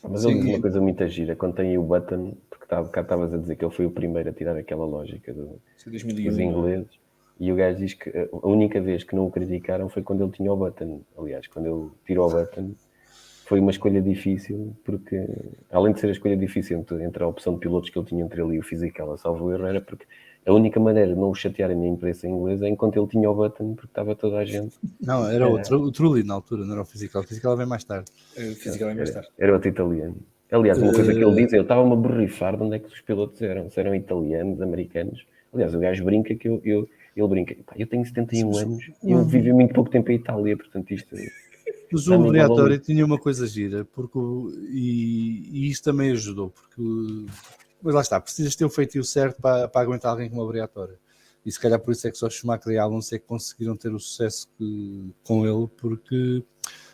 Mas ele diz Sim, uma coisa muito gira, quando tem o Button, porque cá estavas a dizer que ele foi o primeiro a tirar aquela lógica dos 2001. ingleses, e o gajo diz que a única vez que não o criticaram foi quando ele tinha o Button. Aliás, quando ele tirou o Button, foi uma escolha difícil, porque além de ser a escolha difícil entre a opção de pilotos que ele tinha entre ele e o Fisichella, salvo erro, era porque a única maneira de não o chatearem na imprensa inglesa é enquanto ele tinha o Button, porque estava toda a gente. não, era o Trulli na altura, não era o Fisichella. O Fisichella vem mais tarde. Fisicamente mais tarde. Era outro italiano. Aliás, uma coisa que ele diz, eu estava-me a borrifar de onde é que os pilotos eram. Se eram italianos, americanos. Aliás, o gajo brinca que ele brinca, eu tenho 71 anos e eu vivi muito pouco tempo em Itália, portanto isto... Mas o Briatore tinha uma coisa gira, porque, e isso também ajudou, porque mas lá está, precisas ter o feitio certo para aguentar alguém como o Briatore. E se calhar por isso é que só Schumacher e Alonso é que conseguiram ter o sucesso com ele, porque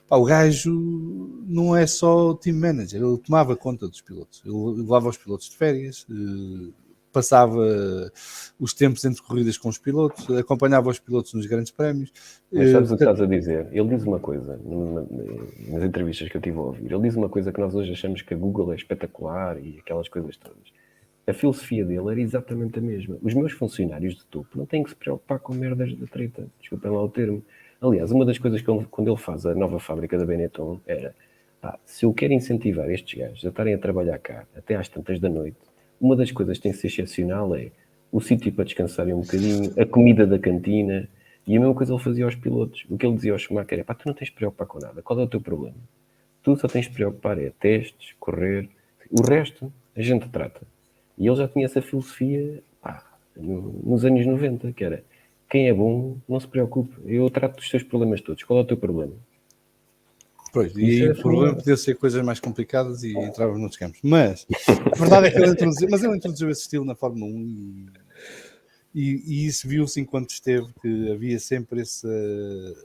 o gajo não é só team manager, ele tomava conta dos pilotos, ele levava os pilotos de férias, passava os tempos entre corridas com os pilotos, acompanhava os pilotos nos grandes prémios. Mas sabes o que estás a dizer? Ele diz uma coisa, nas entrevistas que eu tive a ouvir, ele diz uma coisa que nós hoje achamos que a Google é espetacular e aquelas coisas todas. A filosofia dele era exatamente a mesma. Os meus funcionários de topo não têm que se preocupar com merdas da treta. Desculpem lá o termo. Aliás, uma das coisas que quando ele faz a nova fábrica da Benetton era se eu quero incentivar estes gajos a estarem a trabalhar cá até às tantas da noite, uma das coisas que tem que ser excepcional é o sítio para descansarem um bocadinho, a comida da cantina, e a mesma coisa ele fazia aos pilotos. O que ele dizia ao Schumacher é, tu não tens de preocupar com nada, qual é o teu problema? Tu só tens de preocupar é testes, correr, o resto a gente trata. E ele já tinha essa filosofia nos anos 90, que era, quem é bom, não se preocupe, eu trato dos teus problemas todos, qual é o teu problema? Pois, e aí o problema podia ser coisas mais complicadas e entrávamos noutros campos. Mas a verdade é que ele introduziu esse estilo na Fórmula 1 e isso viu-se enquanto esteve, que havia sempre essa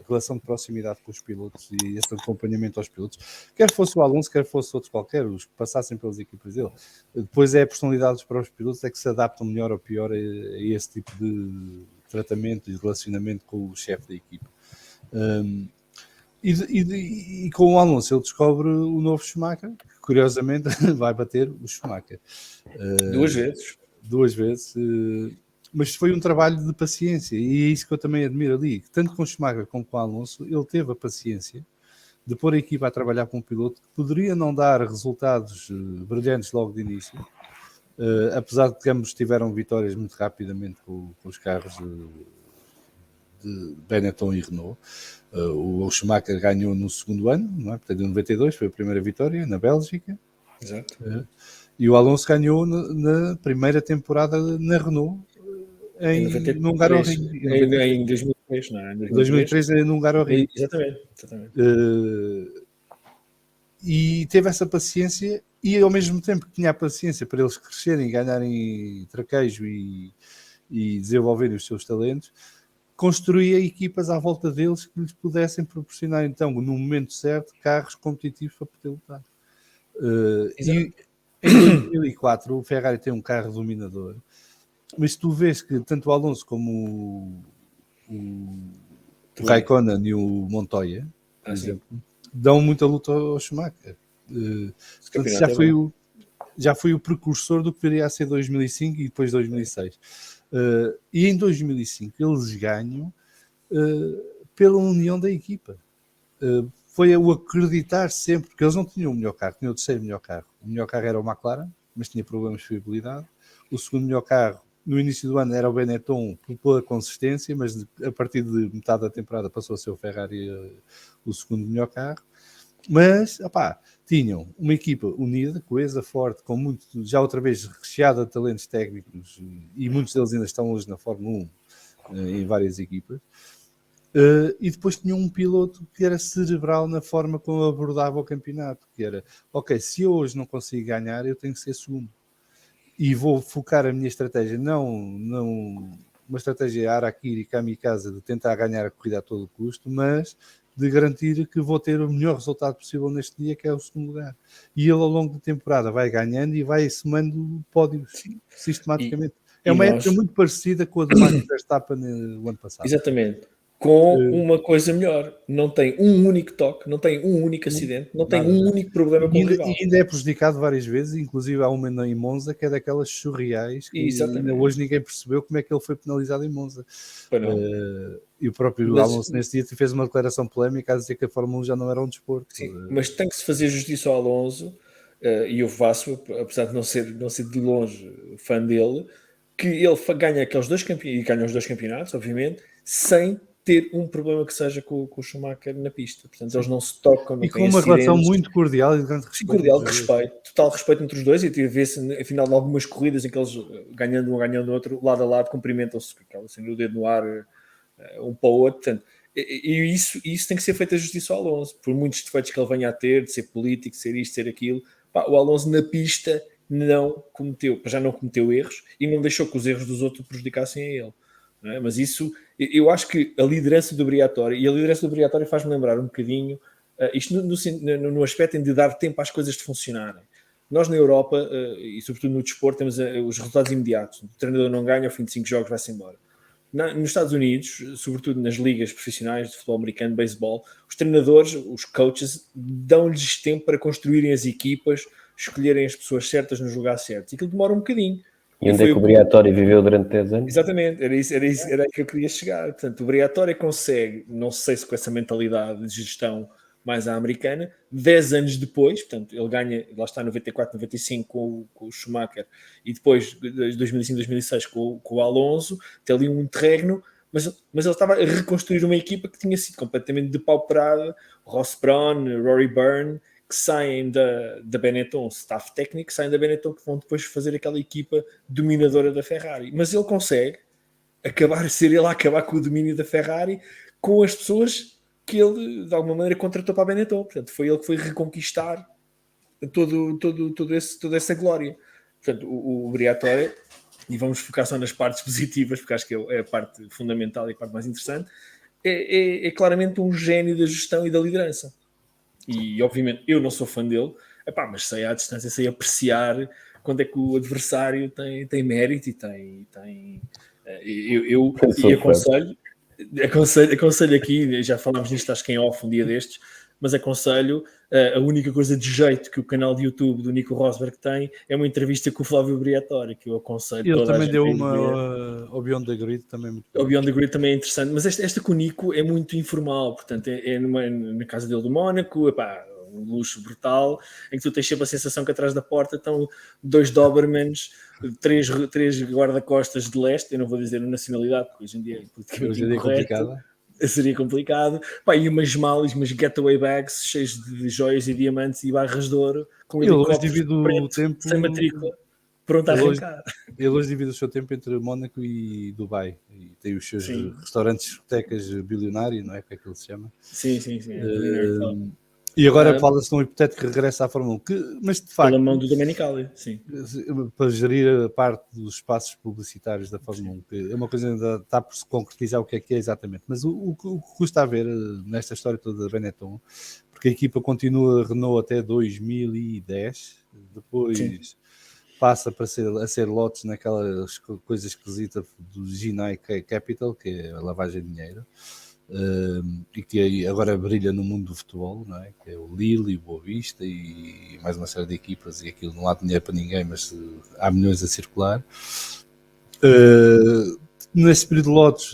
relação de proximidade com os pilotos e esse acompanhamento aos pilotos, quer fosse o Alonso, quer fosse outros qualquer, os que passassem pelas equipas dele. Depois é a personalidade dos próprios pilotos é que se adaptam melhor ou pior a esse tipo de tratamento e relacionamento com o chefe da equipa. E com o Alonso ele descobre o novo Schumacher, que curiosamente vai bater o Schumacher. Duas vezes. Mas foi um trabalho de paciência e é isso que eu também admiro ali. Tanto com o Schumacher como com o Alonso, ele teve a paciência de pôr a equipa a trabalhar com um piloto que poderia não dar resultados brilhantes logo de início, apesar de que ambos tiveram vitórias muito rapidamente com os carros de Benetton e Renault. O Schumacher ganhou no segundo ano, não é? Portanto, em 92 foi a primeira vitória na Bélgica. Exato. E o Alonso ganhou na primeira temporada na Renault no Hungaroring. Em 2003, não é? Em 2003 no Hungaroring. Exatamente. E teve essa paciência e ao mesmo tempo que tinha a paciência para eles crescerem, ganharem traquejo e desenvolverem os seus talentos, construía equipas à volta deles que lhes pudessem proporcionar, então, no momento certo, carros competitivos para poder lutar. E em 2004 o Ferrari tem um carro dominador, mas tu vês que tanto o Alonso como o Raikkonen e o Montoya, por exemplo, dão muita luta ao Schumacher. Já foi o precursor do que viria a ser 2005 e depois 2006. E em 2005 eles ganham pela união da equipa. Foi o acreditar sempre, porque eles não tinham o melhor carro, tinham o terceiro melhor carro. O melhor carro era o McLaren, mas tinha problemas de fiabilidade. O segundo melhor carro, no início do ano, era o Benetton pela consistência, mas a partir de metade da temporada passou a ser o Ferrari o segundo melhor carro. Mas, tinham uma equipa unida, coesa, forte, com muito, já outra vez recheada de talentos técnicos, e muitos deles ainda estão hoje na Fórmula 1, em várias equipas. E depois tinham um piloto que era cerebral na forma como abordava o campeonato, que era, se eu hoje não consigo ganhar, eu tenho que ser segundo. E vou focar a minha estratégia, não uma estratégia Harakiri, kamikaze, de tentar ganhar a corrida a todo custo, mas de garantir que vou ter o melhor resultado possível neste dia, que é o segundo lugar. E ele, ao longo da temporada, vai ganhando e vai somando pódios sistematicamente. É uma época muito parecida com a do Max Verstappen no ano passado. Exatamente. com uma coisa melhor. Não tem um único toque, não tem um único acidente, não tem um único problema com o rival. E ainda é prejudicado várias vezes, inclusive há uma em Monza que é daquelas surreais que ainda hoje ninguém percebeu como é que ele foi penalizado em Monza. E o próprio Alonso nesse dia fez uma declaração polémica a dizer que a Fórmula 1 já não era um desporto. Sim, mas tem que se fazer justiça ao Alonso, e eu faço, apesar de não ser de longe fã dele, que ele ganha aqueles dois campeonatos, e ganha os dois campeonatos, obviamente, sem ter um problema que seja com o Schumacher na pista. Portanto, eles não se tocam, não e com uma relação muito cordial e de grande respeito. Cordial, de respeito, total respeito entre os dois, e vê-se, afinal, de algumas corridas em que eles, ganhando um, ganhando outro, lado a lado, cumprimentam-se, assim, o dedo no ar, um para o outro. Portanto, e isso tem que ser feito a justiça ao Alonso, por muitos defeitos que ele venha a ter, de ser político, ser isto, ser aquilo. Pá, o Alonso na pista já não cometeu erros e não deixou que os erros dos outros prejudicassem a ele. Não é? Mas isso, eu acho que a liderança do Briatore faz-me lembrar um bocadinho, isto no aspecto de dar tempo às coisas de funcionarem. Nós na Europa, e sobretudo no desporto, temos os resultados imediatos. O treinador não ganha, ao fim de 5 jogos vai-se embora. Nos Estados Unidos, sobretudo nas ligas profissionais de futebol americano, beisebol, os treinadores, os coaches, dão-lhes tempo para construírem as equipas, escolherem as pessoas certas nos lugares certos. E aquilo demora um bocadinho. E onde é que o Briatore viveu durante 10 anos? Exatamente, era aí que eu queria chegar. Portanto, o Briatore consegue, não sei se com essa mentalidade de gestão mais à americana, 10 anos depois, portanto, ele ganha, lá está, 94, 95 com o Schumacher, e depois, 2005, 2006 com o Alonso, tem ali um interregno, mas ele estava a reconstruir uma equipa que tinha sido completamente depauperada. Ross Brawn, Rory Byrne, que saem da Benetton, staff técnico, saem da Benetton, que vão depois fazer aquela equipa dominadora da Ferrari. Mas ele consegue ser ele a acabar com o domínio da Ferrari com as pessoas que ele, de alguma maneira, contratou para a Benetton. Portanto, foi ele que foi reconquistar toda essa glória. Portanto, o Briatore, e vamos focar só nas partes positivas, porque acho que é a parte fundamental e a parte mais interessante, é claramente um gênio da gestão e da liderança. E, obviamente, eu não sou fã dele, mas sei à distância, sei apreciar quando é que o adversário tem mérito e tem eu aconselho aqui, já falámos nisto, acho que em off um dia destes, mas aconselho, a única coisa de jeito que o canal de YouTube do Nico Rosberg tem é uma entrevista com o Flávio Briatore, que eu aconselho. Ele também deu uma ao Beyond the Grid, também muito bom. O Beyond the Grid também é interessante, mas esta com o Nico é muito informal, portanto é na casa dele do Mónaco, um luxo brutal, em que tu tens sempre a sensação que atrás da porta estão 2 Dobermans, 3 guarda-costas de leste, eu não vou dizer a nacionalidade, porque hoje em dia é politicamente incorreto. Seria complicado. E umas malas, umas getaway bags cheias de joias e diamantes e barras de ouro, com helicópteros sem matrícula, pronto a arrancar. Ele hoje divide o seu tempo entre Mónaco e Dubai. E tem os seus restaurantes, discotecas bilionários, não é? Que é que ele se chama? Sim. E agora fala-se num hipotético regresso à Fórmula 1, mas de facto... Pela mão do Domenicali, sim. Para gerir a parte dos espaços publicitários da Fórmula 1, que é uma coisa que ainda está por se concretizar o que é exatamente. Mas o que custa a ver nesta história toda da Benetton, porque a equipa continua Renault até 2010, depois passa a ser lotes naquelas coisas esquisitas do Ginai Capital, que é a lavagem de dinheiro. E que agora brilha no mundo do futebol, não é? Que é o Lille e o Boa Vista e mais uma série de equipas, e aquilo não há dinheiro para ninguém, mas há milhões a circular. Nesse período de lotes,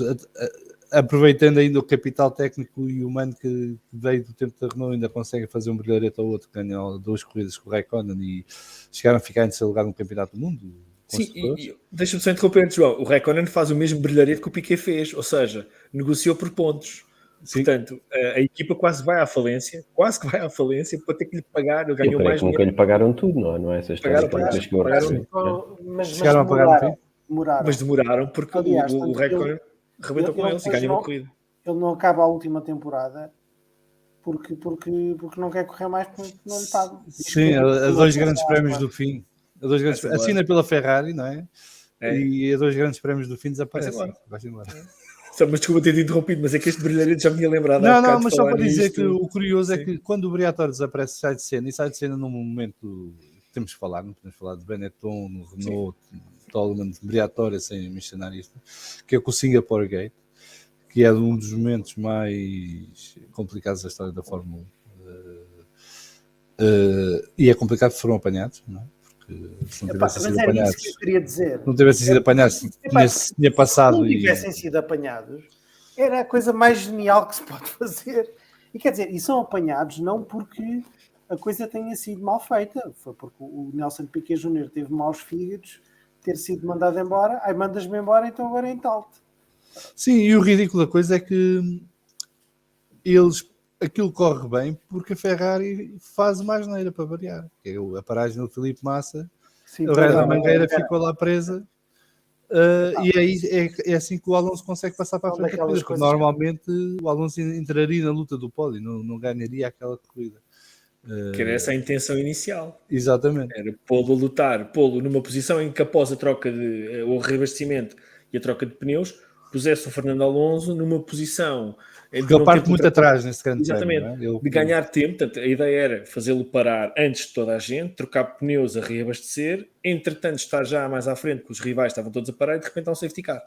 aproveitando ainda o capital técnico e humano que veio do tempo da Renault, ainda consegue fazer um brilharete ao outro, ganhou 2 corridas com o Raikkonen e chegaram a ficar em terceiro lugar no Campeonato do Mundo. Sim, e deixa-me só interromper, João. O Raikkonen faz o mesmo brilharete que o Piquet fez, ou seja, negociou por pontos. Sim. Portanto, a equipa quase que vai à falência para ter que lhe pagar. Ele ganhou mais dinheiro. Nunca lhe pagaram tudo, não é? Essas pagaram, chegaram a pagar no fim. Mas demoraram porque o Raikkonen arrebentou com eles e ganhou uma corrida. Ele não acaba a última temporada porque não quer correr mais, porque não lhe pagam. Sim, a 2 grandes prémios do fim. Assina pela Ferrari, não é? E a 2 grandes prémios do fim desaparece. Vai-se embora. Mas desculpa ter interrompido, mas é que este brilharete já me tinha lembrado. Não, mas só para dizer que o curioso é que quando o Briatore desaparece, sai de cena num momento que temos que falar, não podemos falar de Benetton, no Renault, Toleman, Briatore sem mencionar isto, que é com o Singapore Gate, que é um dos momentos mais complicados da história da Fórmula 1. E é complicado que foram apanhados, não é? Porque se não tivessem sido Mas era apanhados, isso que eu queria dizer. não tivessem sido apanhados, tinha Se passado não e tivessem sido apanhados, era a coisa mais genial que se pode fazer. E quer dizer, e são apanhados não porque a coisa tenha sido mal feita, foi porque o Nelson Piquet Jr. teve maus fígados, ter sido mandado embora, aí mandas-me embora, então agora é entalte. sim, e o ridículo da coisa é que aquilo corre bem porque a Ferrari faz uma asneira para variar. Que é a paragem do Felipe Massa, Sim, o rei da mangueira ficou lá presa. E aí é assim que o Alonso consegue passar para a São frente da daquelas corrida, porque coisas normalmente o Alonso entraria na luta do pódio, não ganharia aquela corrida. Que era essa a intenção inicial. Exatamente. Era pô-lo a lutar, pô-lo numa posição em que após a troca o reabastecimento e a troca de pneus, pusesse o Fernando Alonso numa posição Porque ele parte muito atrás nesse grande exatamente, prémio, não é? de ganhar tempo. Portanto, a ideia era fazê-lo parar antes de toda a gente, trocar pneus a reabastecer, entretanto estar já mais à frente, que os rivais estavam todos a parar e de repente há um safety car.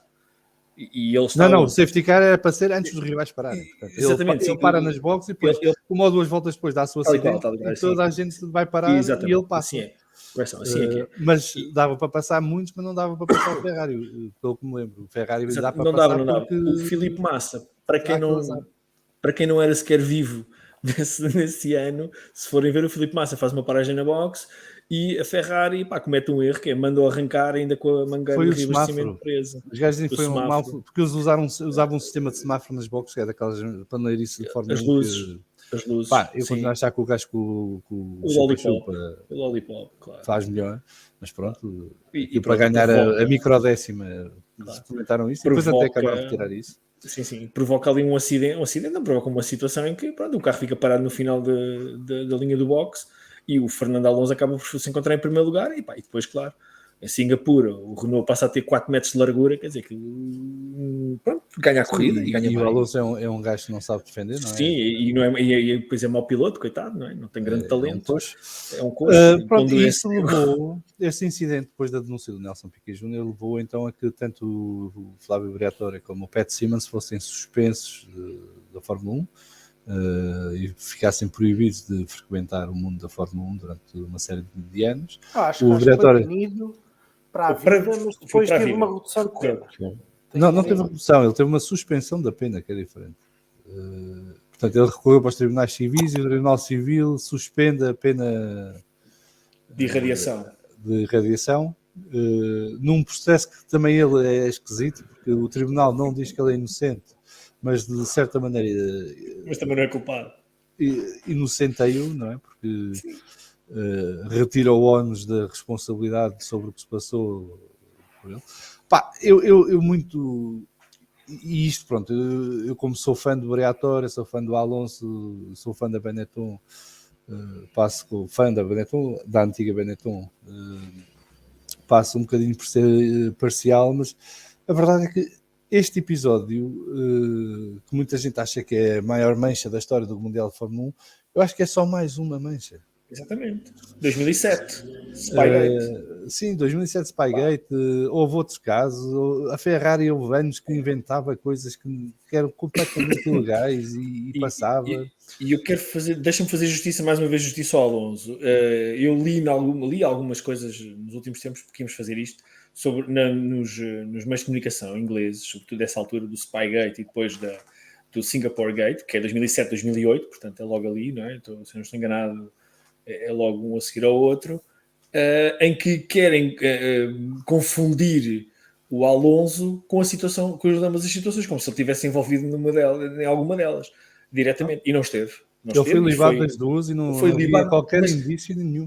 E ele está Não, o safety car era para ser antes dos rivais pararem. Portanto, exatamente, ele para nas boxes e depois, uma ou duas voltas depois dá a sua acidente e toda a gente vai parar e ele passa. Assim é. Assim é que é. Mas dava para passar muitos, mas não dava para passar o Ferrari, pelo que me lembro. O Ferrari dá para não passar dava. porque... O Filipe Massa, para quem não era sequer vivo nesse ano, se forem ver, o Filipe Massa faz uma paragem na box e a Ferrari comete um erro, que é mandou arrancar ainda com a mangueira de reabastecimento presa. Os gajos dizem que foi um mal, porque eles usavam um sistema de semáforo nas boxes, que é daquelas paneirices de Fórmula 1. As luzes. Eu continuo a achar que o gajo com o Lollipop, claro, faz melhor, mas pronto. E para ganhar a microdécima, experimentaram isso e depois até acabaram de retirar isso. Sim, provoca ali um acidente não, provoca uma situação em que o carro fica parado no final da linha do box e o Fernando Alonso acaba por se encontrar em primeiro lugar e depois, claro, em Singapura o Renault passa a ter 4 metros de largura, quer dizer que ganha a corrida e ganha bem. E o Alonso é um gajo que não sabe defender, não é? Sim, e depois é mau piloto, coitado, não é? Não tem grande talento. É um coxo. E isso levou, esse incidente, depois da denúncia do Nelson Piquet Jr., levou então a que tanto o Flávio Briatore como o Pat Simmons fossem suspensos da Fórmula 1 e ficassem proibidos de frequentar o mundo da Fórmula 1 durante uma série de anos. Acho que foi banido para a vida, mas depois teve uma redução de pena. Não teve redução, ele teve uma suspensão da pena, que é diferente. Portanto, ele recorreu para os tribunais civis e o Tribunal Civil suspende a pena de irradiação, num processo que também ele é esquisito, porque o tribunal não diz que ele é inocente, mas de certa maneira... Mas também não é culpado. Inocenteio, não é? Porque retira o ónus da responsabilidade sobre o que se passou por ele. Eu muito... E isto, pronto, eu como sou fã do Briatore, sou fã do Alonso, sou fã da Benetton, passo com fã da Benetton, da antiga Benetton, passo um bocadinho por ser parcial, mas a verdade é que este episódio, que muita gente acha que é a maior mancha da história do Mundial de Fórmula 1, eu acho que é só mais uma mancha. Exatamente. 2007, Spygate. Sim, 2007 Spygate. Houve outros casos. A Ferrari houve anos que inventava coisas que eram completamente ilegais e passava. E eu quero deixa-me fazer justiça, mais uma vez, justiça ao Alonso. Eu li algumas coisas nos últimos tempos, porque íamos fazer isto, nos meios de comunicação ingleses, sobretudo dessa altura do Spygate e depois do Singapore Gate, que é 2007-2008, portanto é logo ali, não é? Então, se eu não estou enganado, é logo um a seguir ao outro, em que querem confundir o Alonso com a situação, com ambas as situações, como se ele estivesse envolvido em alguma delas, diretamente, e não esteve. Ele foi livado das duas e não havia qualquer indício nenhum.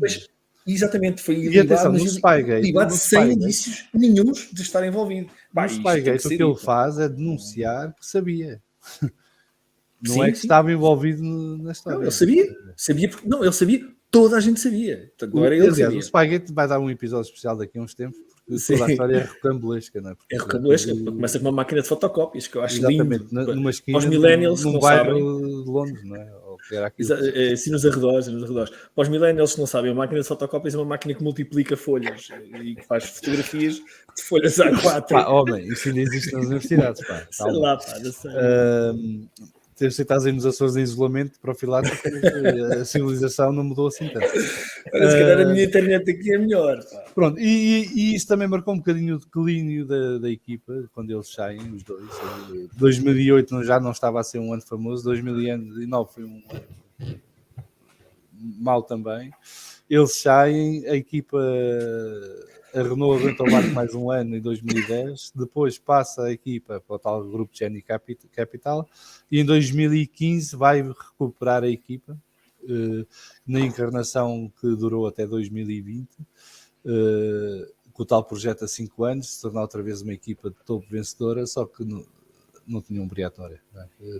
Exatamente, foi livado sem indícios nenhuns de estar envolvido. No Spygate, o que ele faz é denunciar que sabia. Não é que estava envolvido na história. Não, ele sabia porque ele sabia, toda a gente sabia. Portanto, não era ele que sabia. O Spygate vai dar um episódio especial daqui a uns tempos, porque toda a história é rocambolesca, não é? É rocambolesca, começa com uma máquina de fotocópias, que eu acho exatamente, lindo. Numa esquina, aos millennials num bairro de Londres, não é? Sim, nos arredores. Para os millennials que não sabem, a máquina de fotocópias é uma máquina que multiplica folhas e que faz fotografias de folhas A4. Pá, homem, isso ainda existe nas universidades, pá. Sei Calma. lá, pá, não sei. Se estás aí nos Açores em isolamento profilático, a civilização não mudou assim tanto. Olha, se calhar a minha internet aqui é melhor, pá. Pronto, e isso também marcou um bocadinho o declínio da equipa, quando eles saem, os dois. 2008 já não estava a ser um ano famoso, 2009 foi um ano mau também. Eles saem, a equipa, a Renault aguenta o barco mais um ano em 2010, depois passa a equipa para o tal grupo Geni Capital e em 2015 vai recuperar a equipa na encarnação que durou até 2020, com o tal projeto a 5 anos, se tornar outra vez uma equipa de topo vencedora, só que não tinham obrigatória.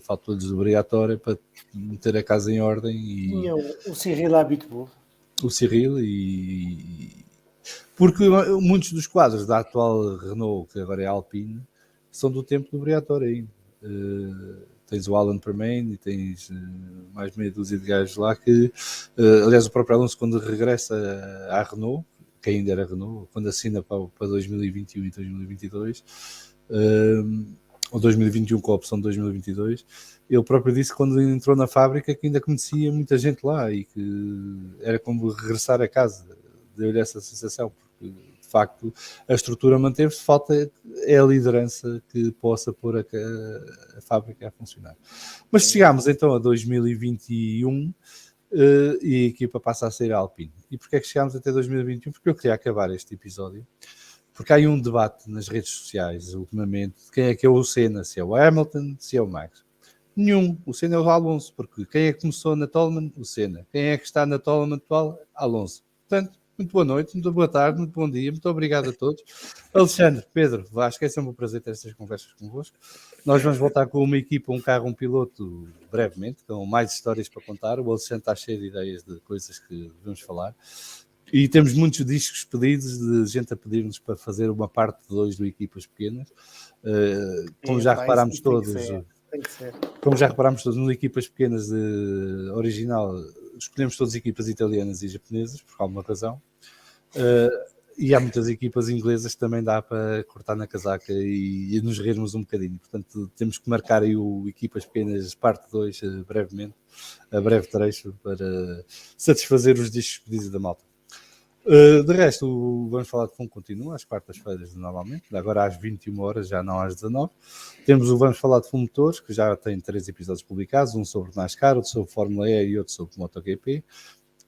Faltou-lhes obrigatória para meter a casa em ordem. E Tinha o Cyril Abiteboul. o Cyril porque muitos dos quadros da atual Renault, que agora é Alpine, são do tempo do obrigatório ainda. Tens o Alan Permain e tens mais meia dúzia de gajos lá que, aliás, o próprio Alonso, quando regressa à Renault, que ainda era Renault, quando assina para 2021 e 2022, ou 2021 com a opção de 2022, ele próprio disse quando entrou na fábrica que ainda conhecia muita gente lá e que era como regressar a casa. Deu-lhe essa sensação, porque de facto a estrutura manteve-se, falta é a liderança que possa pôr a fábrica a funcionar. Mas chegámos então a 2021 e a equipa passa a ser a Alpine. E porquê é que chegámos até 2021? Porque eu queria acabar este episódio, porque há aí um debate nas redes sociais ultimamente de quem é que é o Senna, se é o Hamilton, se é o Max. Nenhum, o Senna é o Alonso, porque quem é que começou na Toleman? O Senna. Quem é que está na Toleman atual? Alonso. Portanto, muito boa noite, muito boa tarde, muito bom dia, muito obrigado a todos. Alexandre, Pedro, acho que é sempre um prazer ter estas conversas convosco. Nós vamos voltar com uma equipa, um carro, um piloto, brevemente, com mais histórias para contar. O Alexandre está cheio de ideias de coisas que devemos falar. E temos muitos discos pedidos de gente a pedir-nos para fazer uma parte 2 do Equipas Pequenas. Como já reparámos todos, como já reparámos todos, no Equipas Pequenas de original, escolhemos todas equipas italianas e japonesas, por alguma razão. E há muitas equipas inglesas que também dá para cortar na casaca e nos rirmos um bocadinho. Portanto, temos que marcar aí o Equipas Pequenas parte 2 brevemente, a breve trecho, para satisfazer os discos pedidos da malta. De resto, o Vamos Falar de Fundo continua às quartas-feiras normalmente, agora às 21 horas, já não às 19. Temos o Vamos Falar de Fundo Motores, que já tem 3 episódios publicados, um sobre NASCAR, outro sobre Fórmula E e outro sobre MotoGP.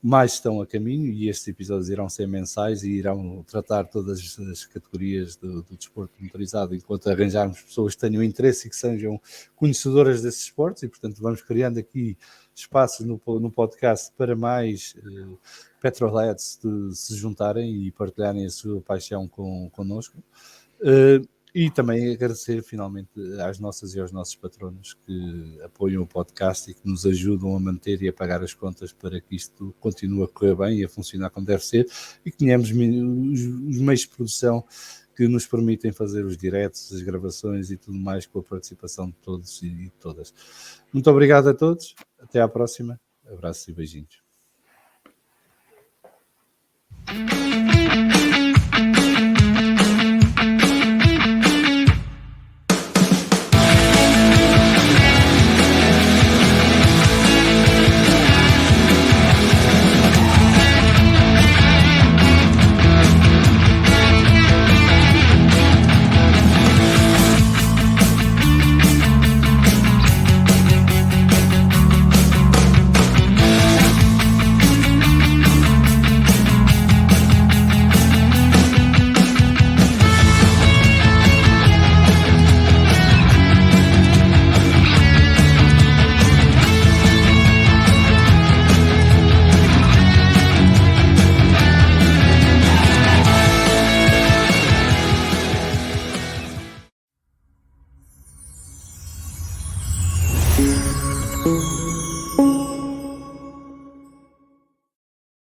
Mais estão a caminho e estes episódios irão ser mensais e irão tratar todas as categorias do desporto motorizado, enquanto arranjarmos pessoas que tenham interesse e que sejam conhecedoras desses esportes, e portanto vamos criando aqui espaços no podcast para mais petrolheads se juntarem e partilharem a sua paixão connosco. E também agradecer finalmente às nossas e aos nossos patronos que apoiam o podcast e que nos ajudam a manter e a pagar as contas para que isto continue a correr bem e a funcionar como deve ser, e que tenhamos os meios de produção que nos permitem fazer os diretos, as gravações e tudo mais, com a participação de todos e de todas. Muito obrigado a todos, até à próxima, abraços e beijinhos.